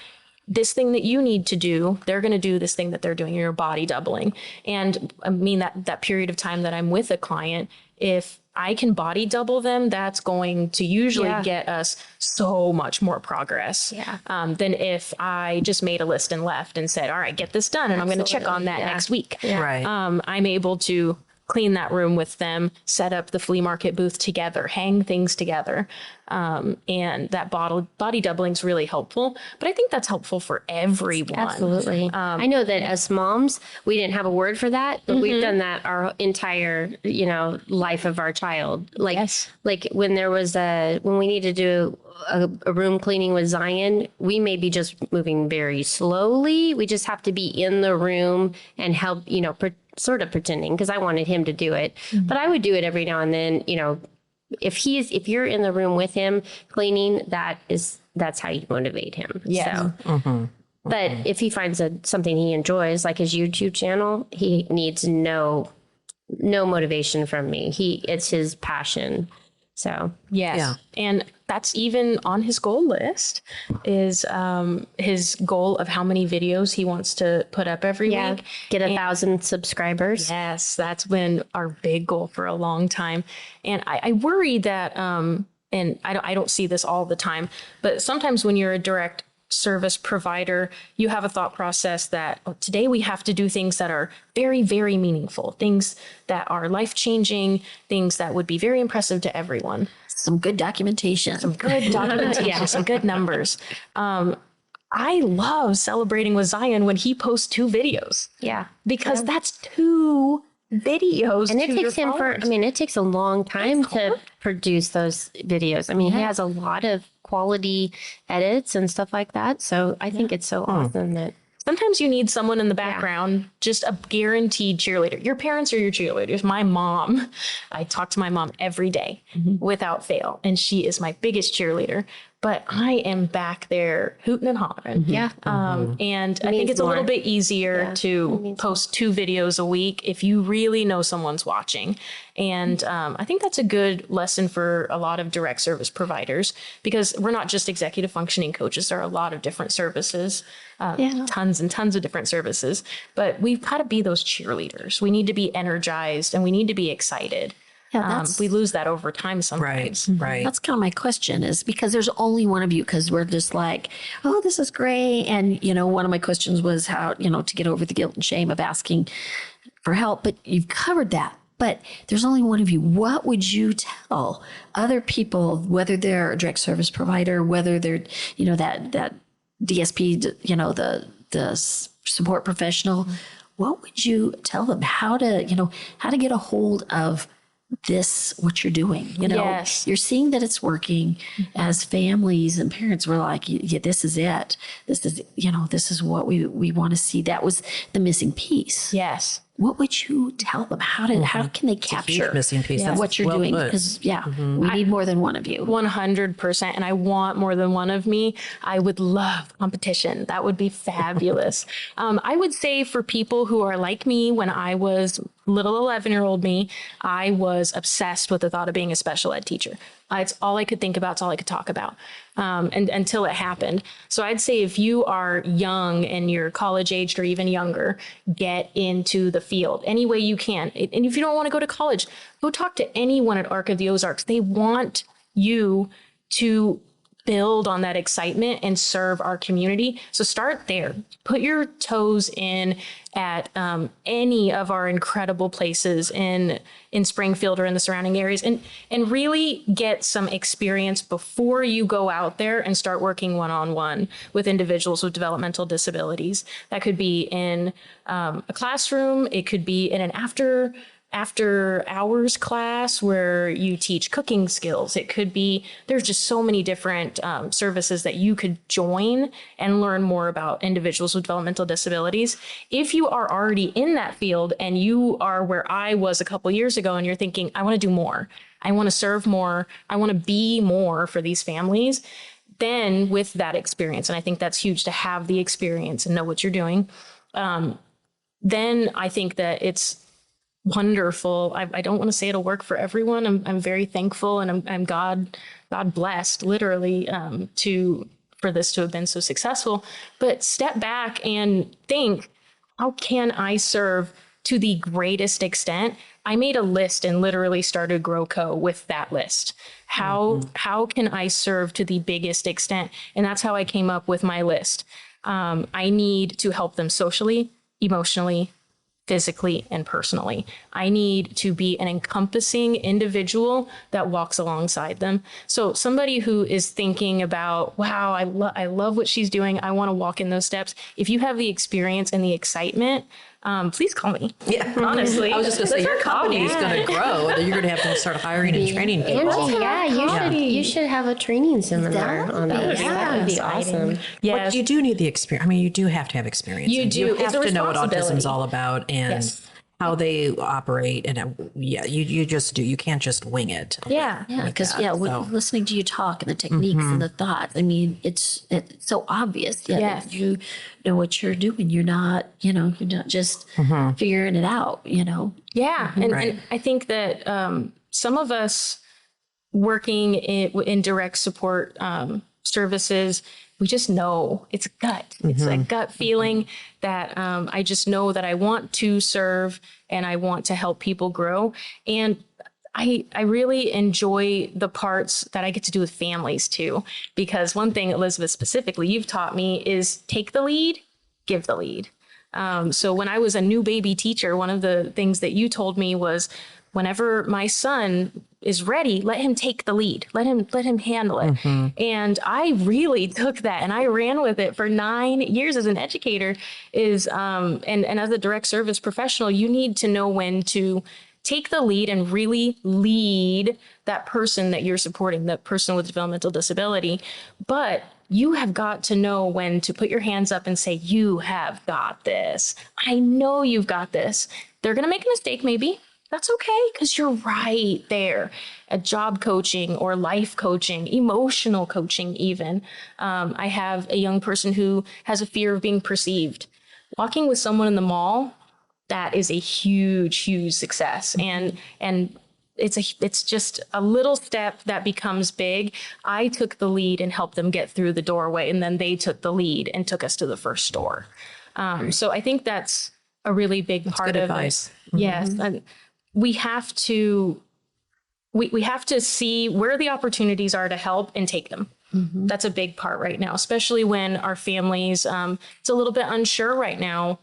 this thing that you need to do, they're going to do this thing that they're doing. You're body doubling. And I mean, that period of time that I'm with a client, if I can body double them, that's going to usually get us so much more progress than if I just made a list and left and said, all right, get this done. And I'm going to check on that next week. Right. I'm able to clean that room with them, set up the flea market booth together, hang things together. And that body doubling is really helpful. But I think that's helpful for everyone. Absolutely. I know that as moms, we didn't have a word for that, but we've done that our entire, life of our child. Like when there was when we needed to do a room cleaning with Zion, we may be just moving very slowly. We just have to be in the room and help, sort of pretending, because I wanted him to do it, but I would do it every now and then, if you're in the room with him cleaning, that's how you motivate him. Yes. So, but if he finds something he enjoys, like his YouTube channel, he needs no motivation from me. It's his passion. So Yes. Yeah. And that's even on his goal list is his goal of how many videos he wants to put up every week. get 1,000 subscribers. Yes, that's been our big goal for a long time. And I worry that, and I don't see this all the time, but sometimes when you're a direct service provider, you have a thought process that today we have to do things that are very, very meaningful, things that are life-changing, things that would be very impressive to everyone. Some good documentation. Some good documentation, some good numbers. I love celebrating with Zion when he posts 2 videos. Yeah. Because that's 2 videos. And it to your takes him followers. it takes a long time to produce those videos. I mean, he has a lot of quality edits and stuff like that. So I think it's so awesome that. Sometimes you need someone in the background, just a guaranteed cheerleader. Your parents are your cheerleaders. My mom, I talk to my mom every day without fail, and she is my biggest cheerleader. But I am back there hooting and hollering. Yeah. And I think it's a little bit easier to post 2 videos a week if you really know someone's watching. And I think that's a good lesson for a lot of direct service providers, because we're not just executive functioning coaches. There are a lot of different services, tons and tons of different services. But we've got to be those cheerleaders. We need to be energized and we need to be excited. Yeah, We lose that over time sometimes. Right. That's kind of my question, is because there's only one of you, because we're just like, oh, this is great. And, one of my questions was how, to get over the guilt and shame of asking for help. But you've covered that. But there's only one of you. What would you tell other people, whether they're a direct service provider, whether they're, that DSP, the support professional, what would you tell them? How to get a hold of this, what you're doing? Yes. You're seeing that it's working. As families and parents, we're like, yeah, this is it. This is what we want to see. That was the missing piece. Yes. What would you tell them? How can they capture missing piece. That's what you're well doing? put. Because we need more than one of you. 100%. And I want more than one of me. I would love competition. That would be fabulous. I would say for people who are like me, when I was little 11-year-old me, I was obsessed with the thought of being a special ed teacher. It's all I could think about. It's all I could talk about. And until it happened. So I'd say if you are young and you're college aged or even younger, get into the field any way you can. And if you don't want to go to college, go talk to anyone at Arc of the Ozarks. They want you to build on that excitement and serve our community. So start there. Put your toes in at any of our incredible places in Springfield or in the surrounding areas, and really get some experience before you go out there and start working one-on-one with individuals with developmental disabilities. That could be in a classroom. It could be in an after hours class where you teach cooking skills. It could be, there's just so many different services that you could join and learn more about individuals with developmental disabilities. If you are already in that field and you are where I was a couple years ago and you're thinking, I want to do more, I want to serve more, I want to be more for these families, then with that experience, and I think that's huge to have the experience and know what you're doing, then I think that it's wonderful. I don't want to say it'll work for everyone. I'm very thankful, and I'm God blessed, literally, for this to have been so successful. But step back and think, how can I serve to the greatest extent? I made a list and literally started GrowCo with that list. How can I serve to the biggest extent? And that's how I came up with my list. I need to help them socially, emotionally, physically, and personally. I need to be an encompassing individual that walks alongside them. So somebody who is thinking about, wow, I love what she's doing, I want to walk in those steps. If you have the experience and the excitement, please call me. Yeah, honestly. I was just going to say, your company is going to grow. You're going to have to start hiring and training people. Angie, you should have a training seminar on this. That would be awesome. Yes. But you do need the experience. I mean, you do have to have experience. You do. You It's have a to know what responsibility. autism's all about and how they operate. And you just do. You can't just wing it. Yeah. Yeah, because listening to you talk and the techniques and the thoughts, I mean, it's so obvious that you know what you're doing. You're not just figuring it out. Yeah. And I think that some of us working in direct support services, we just know it's gut. It's a gut feeling that I just know that I want to serve and I want to help people grow. And I really enjoy the parts that I get to do with families too, because one thing, Elizabeth, specifically, you've taught me is take the lead, give the lead. So when I was a new baby teacher, one of the things that you told me was whenever my son is ready, let him take the lead, let him handle it. And I really took that and I ran with it for 9 years as an educator and as a direct service professional, you need to know when to take the lead and really lead that person that you're supporting, that person with developmental disability. But you have got to know when to put your hands up and say, you have got this. I know you've got this. They're going to make a mistake, maybe. That's okay, because you're right there at job coaching or life coaching, emotional coaching even. I have a young person who has a fear of being perceived. Walking with someone in the mall, that is a huge, huge success. And it's just a little step that becomes big. I took the lead and helped them get through the doorway, and then they took the lead and took us to the first store. So I think that's a really big part good of advice. it. Yes. And we have to see where the opportunities are to help and take them. That's a big part right now, especially when our families, it's a little bit unsure right now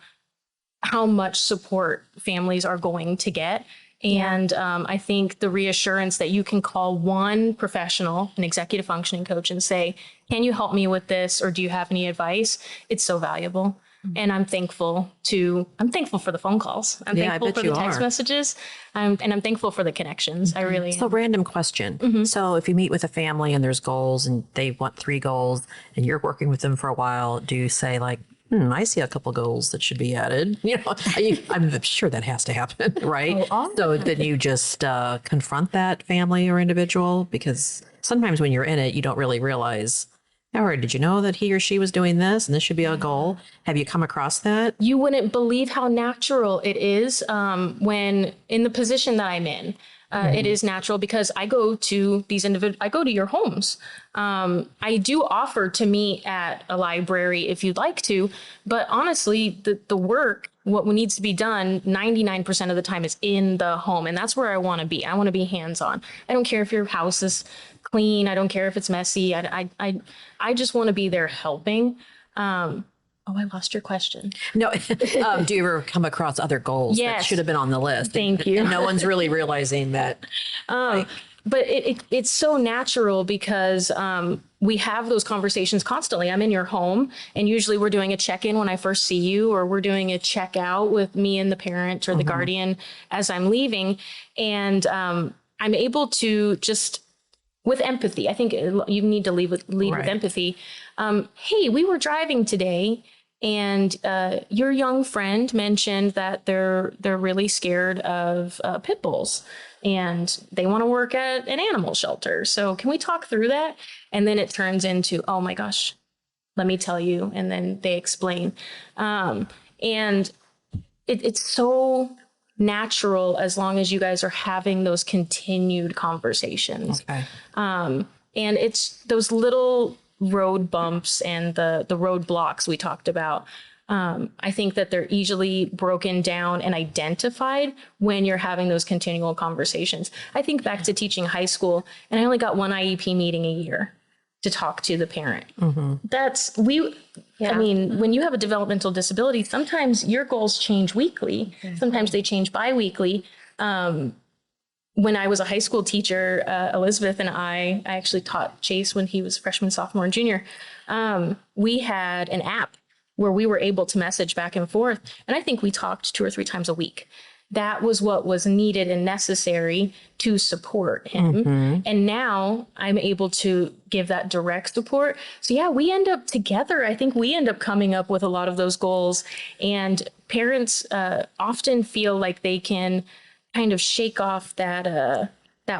how much support families are going to get. And I think the reassurance that you can call one professional, an executive functioning coach, and say, can you help me with this? Or do you have any advice? It's so valuable. And I'm thankful for the phone calls. I'm thankful for the text messages. And I'm thankful for the connections. I really am. So random question. So if you meet with a family and there's goals and they want 3 goals and you're working with them for a while, do you say like, I see a couple goals that should be added. I'm sure that has to happen, right? So then you just confront that family or individual, because sometimes when you're in it, you don't really realize, or did you know that he or she was doing this and this should be a goal? Have you come across that? You wouldn't believe how natural it is when in the position that I'm in. It is natural because I go to I go to your homes. I do offer to meet at a library if you'd like to, but honestly, the work, what needs to be done 99% of the time is in the home. And that's where I want to be. I want to be hands-on. I don't care if your house is clean. I don't care if it's messy. I just want to be there helping. I lost your question. No. Do you ever come across other goals that should have been on the list? Thank you. And no one's really realizing that. But it's so natural because we have those conversations constantly. I'm in your home, and usually we're doing a check-in when I first see you, or we're doing a check-out with me and the parent or the guardian as I'm leaving. And I'm able to just, with empathy, I think you need to lead with empathy. Hey, we were driving today, and your young friend mentioned that they're really scared of pit bulls, and they want to work at an animal shelter. So can we talk through that? And then it turns into, oh my gosh, let me tell you. And then they explain. And it's so natural as long as you guys are having those continued conversations. Okay. And it's those little road bumps and the roadblocks we talked about. I think that they're easily broken down and identified when you're having those continual conversations. I think back to teaching high school, and I only got one IEP meeting a year to talk to the parent. I mean, when you have a developmental disability, sometimes your goals change weekly. Sometimes they change bi-weekly. When I was a high school teacher, Elizabeth and I actually taught Chase when he was freshman, sophomore, and junior. We had an app where we were able to message back and forth. And I think we talked 2 or 3 times a week. That was what was needed and necessary to support him. And now I'm able to give that direct support. So yeah, we end up together. I think we end up coming up with a lot of those goals. And parents often feel like they can kind of shake off that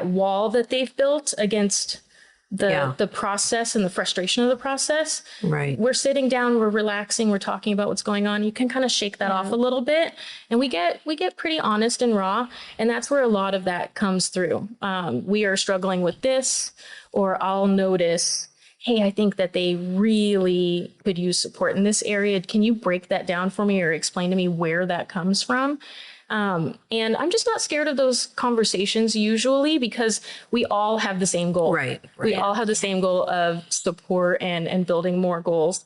wall that they've built against the process and the frustration of the process. Right. We're sitting down, we're relaxing, we're talking about what's going on. You can kind of shake that off a little bit, and we get pretty honest and raw. And that's where a lot of that comes through. We are struggling with this, or I'll notice, hey, I think that they really could use support in this area. Can you break that down for me or explain to me where that comes from? And I'm just not scared of those conversations usually because we all have the same goal. Right. We all have the same goal of support and building more goals.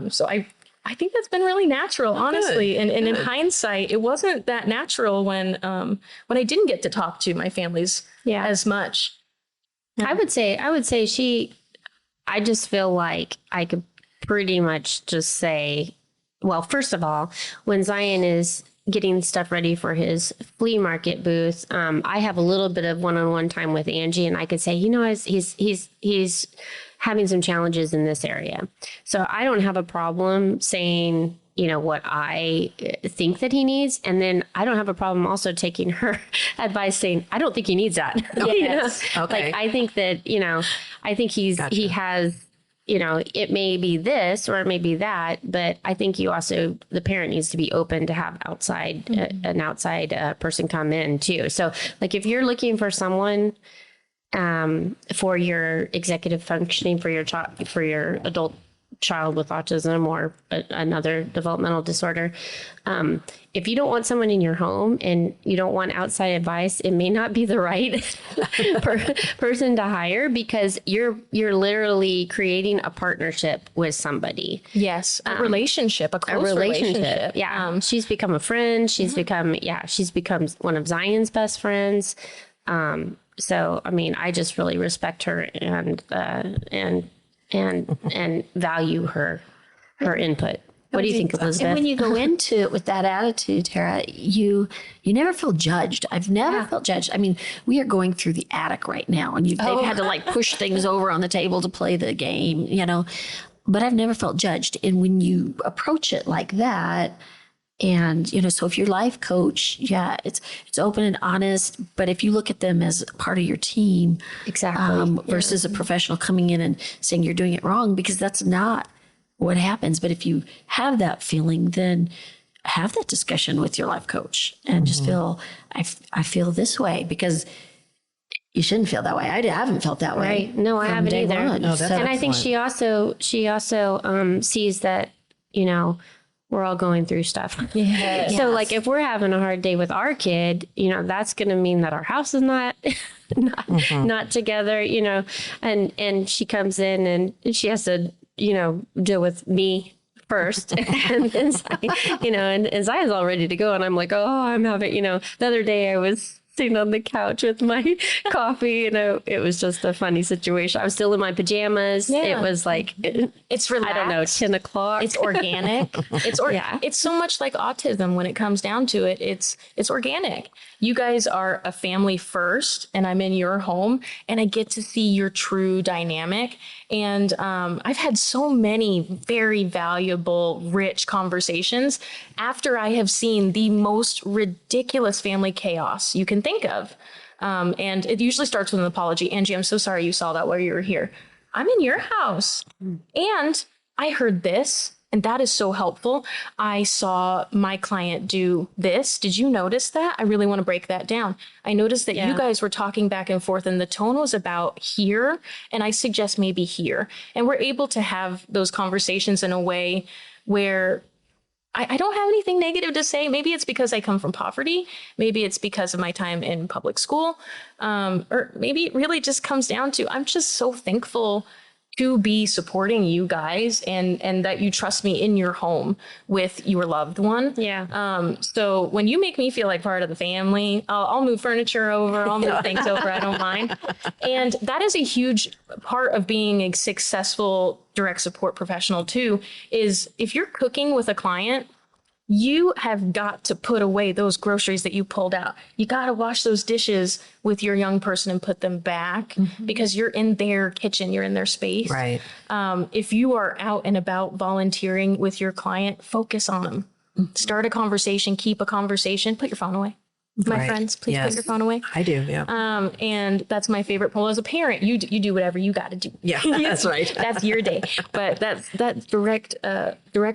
So I think that's been really natural, honestly. And in hindsight, it wasn't that natural when I didn't get to talk to my families as much. I would say I just feel like I could pretty much just say, well, first of all, when Zion is getting stuff ready for his flea market booth, I have a little bit of one-on-one time with Angie, and I could say, you know, he's having some challenges in this area. So I don't have a problem saying, you know, what I think that he needs. And then I don't have a problem also taking her advice saying, I don't think he needs that. Yes. Okay. Like, I think that, you know, I think he has, you know, it may be this or it may be that, but I think the parent needs to be open to have an outside person come in too. So like, if you're looking for someone for your executive functioning, for your adult child with autism or another developmental disorder, if you don't want someone in your home and you don't want outside advice, it may not be the right person to hire, because you're literally creating a partnership with somebody. Yes, a relationship, a close relationship. Yeah, she's become a friend. She's become one of Zion's best friends. So I mean, I just really respect her and value her input. What do you think, Elizabeth? And when you go into it with that attitude, Tara, you never feel judged. I've never felt judged. I mean, we are going through the attic right now, and they've had to like push things over on the table to play the game, you know. But I've never felt judged. And when you approach it like that, and, you know, so if your life coach, it's open and honest, but if you look at them as part of your team, Exactly. Versus a professional coming in and saying you're doing it wrong, because that's not what happens. But if you have that feeling, then have that discussion with your life coach and just feel, I feel this way, because you shouldn't feel that way. I haven't felt that way. Right. No, I haven't either. And I think she also sees that, you know, we're all going through stuff. So like, if we're having a hard day with our kid, you know, that's going to mean that our house is not together, you know, and she comes in and she has to, you know, deal with me first and you know, and Zion's all ready to go. And I'm like, oh, I'm having, you know, the other day I was sitting on the couch with my coffee, and it was just a funny situation. I was still in my pajamas. It was like, it's relaxed. I don't know, 10 o'clock. It's organic. It's so much like autism when it comes down to it. It's organic. You guys are a family first, and I'm in your home, and I get to see your true dynamic. And I've had so many very valuable, rich conversations after I have seen the most ridiculous family chaos you can think of. And it usually starts with an apology. Angie, I'm so sorry you saw that while you were here. I'm in your house, and I heard this. And that is so helpful. I saw my client do this. Did you notice that? I really want to break that down. I noticed that you guys were talking back and forth, and the tone was about here. And I suggest maybe here. And we're able to have those conversations in a way where I don't have anything negative to say. Maybe it's because I come from poverty. Maybe it's because of my time in public school. Or maybe it really just comes down to, I'm just so thankful to be supporting you guys and that you trust me in your home with your loved one. So when you make me feel like part of the family, I'll move furniture over, I'll move things over, I don't mind. And that is a huge part of being a successful direct support professional too, is if you're cooking with a client, you have got to put away those groceries that you pulled out. You got to wash those dishes with your young person and put them back because you're in their kitchen, you're in their space. Right. If you are out and about volunteering with your client, focus on them. Start a conversation, keep a conversation, put your phone away. My friends, please put your phone away. I do, yeah. And that's my favorite poll. As a parent, you do whatever you got to do. Yeah, that's right. That's your day. But that's direct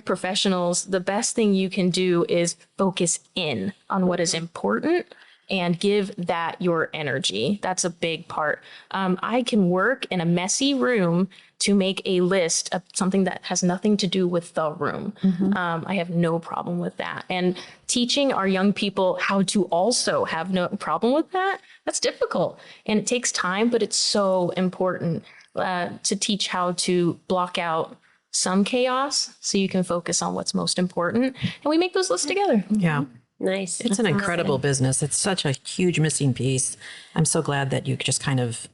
professionals. The best thing you can do is focus in on what is important and give that your energy. That's a big part. I can work in a messy room to make a list of something that has nothing to do with the room. I have no problem with that. And teaching our young people how to also have no problem with that, that's difficult. And it takes time, but it's so important to teach how to block out some chaos so you can focus on what's most important. And we make those lists together. Yeah. Nice. It's an incredible business. It's such a huge missing piece. I'm so glad that you just kind of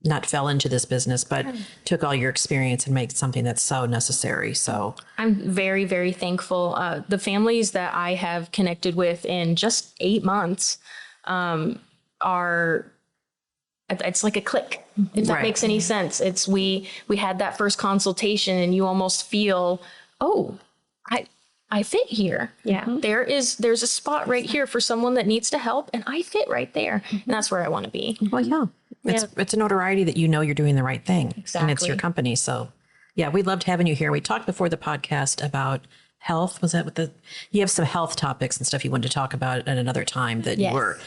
not fell into this business, but took all your experience and made something that's so necessary. So I'm very, very thankful. The families that I have connected with in just 8 months it's like a click, if that makes any sense. It's we had that first consultation and you almost feel, oh, I fit here. Yeah. There's a spot right here for someone that needs to help, and I fit right there. And that's where I want to be. well, yeah. It's a notoriety that you know you're doing the right thing. Exactly. And it's your company. So yeah, we loved having you here. We talked before the podcast about health. Was that you have some health topics and stuff you wanted to talk about at another time that you were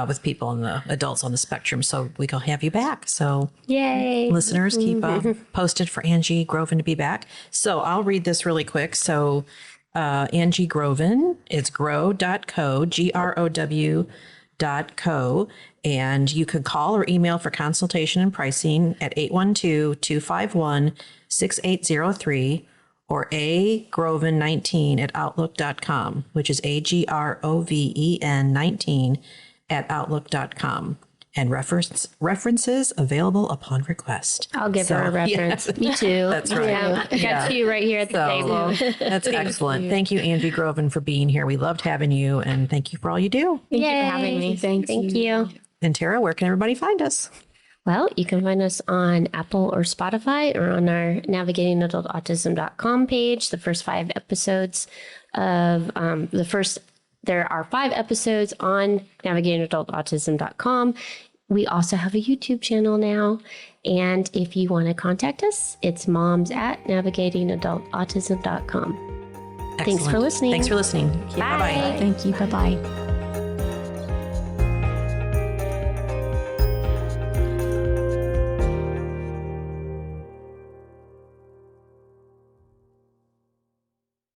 with people and the adults on the spectrum. So we can have you back. So Yay. listeners, keep posted for Angie Groven to be back. So I'll read this really quick. So Angie Groven, it's grow.co, GROW.co. And you can call or email for consultation and pricing at 812-251-6803 or agroven19 at outlook.com, which is AGROVEN 19 at outlook.com. And references available upon request. I'll give her a reference. Me too. That's right. Yeah. I got two right here at the table. That's excellent. Thank you, Angie Groven, for being here. We loved having you, and thank you for all you do. Thank you for having me. Thank you. And Tara, where can everybody find us? Well, you can find us on Apple or Spotify or on our navigatingadultautism.com page. The first 5 episodes of there are 5 episodes on navigatingadultautism.com. We also have a YouTube channel now. And if you want to contact us, it's moms@navigatingadultautism.com. Excellent. Thanks for listening. Thanks for listening. Bye. Bye-bye. Thank you. Bye-bye.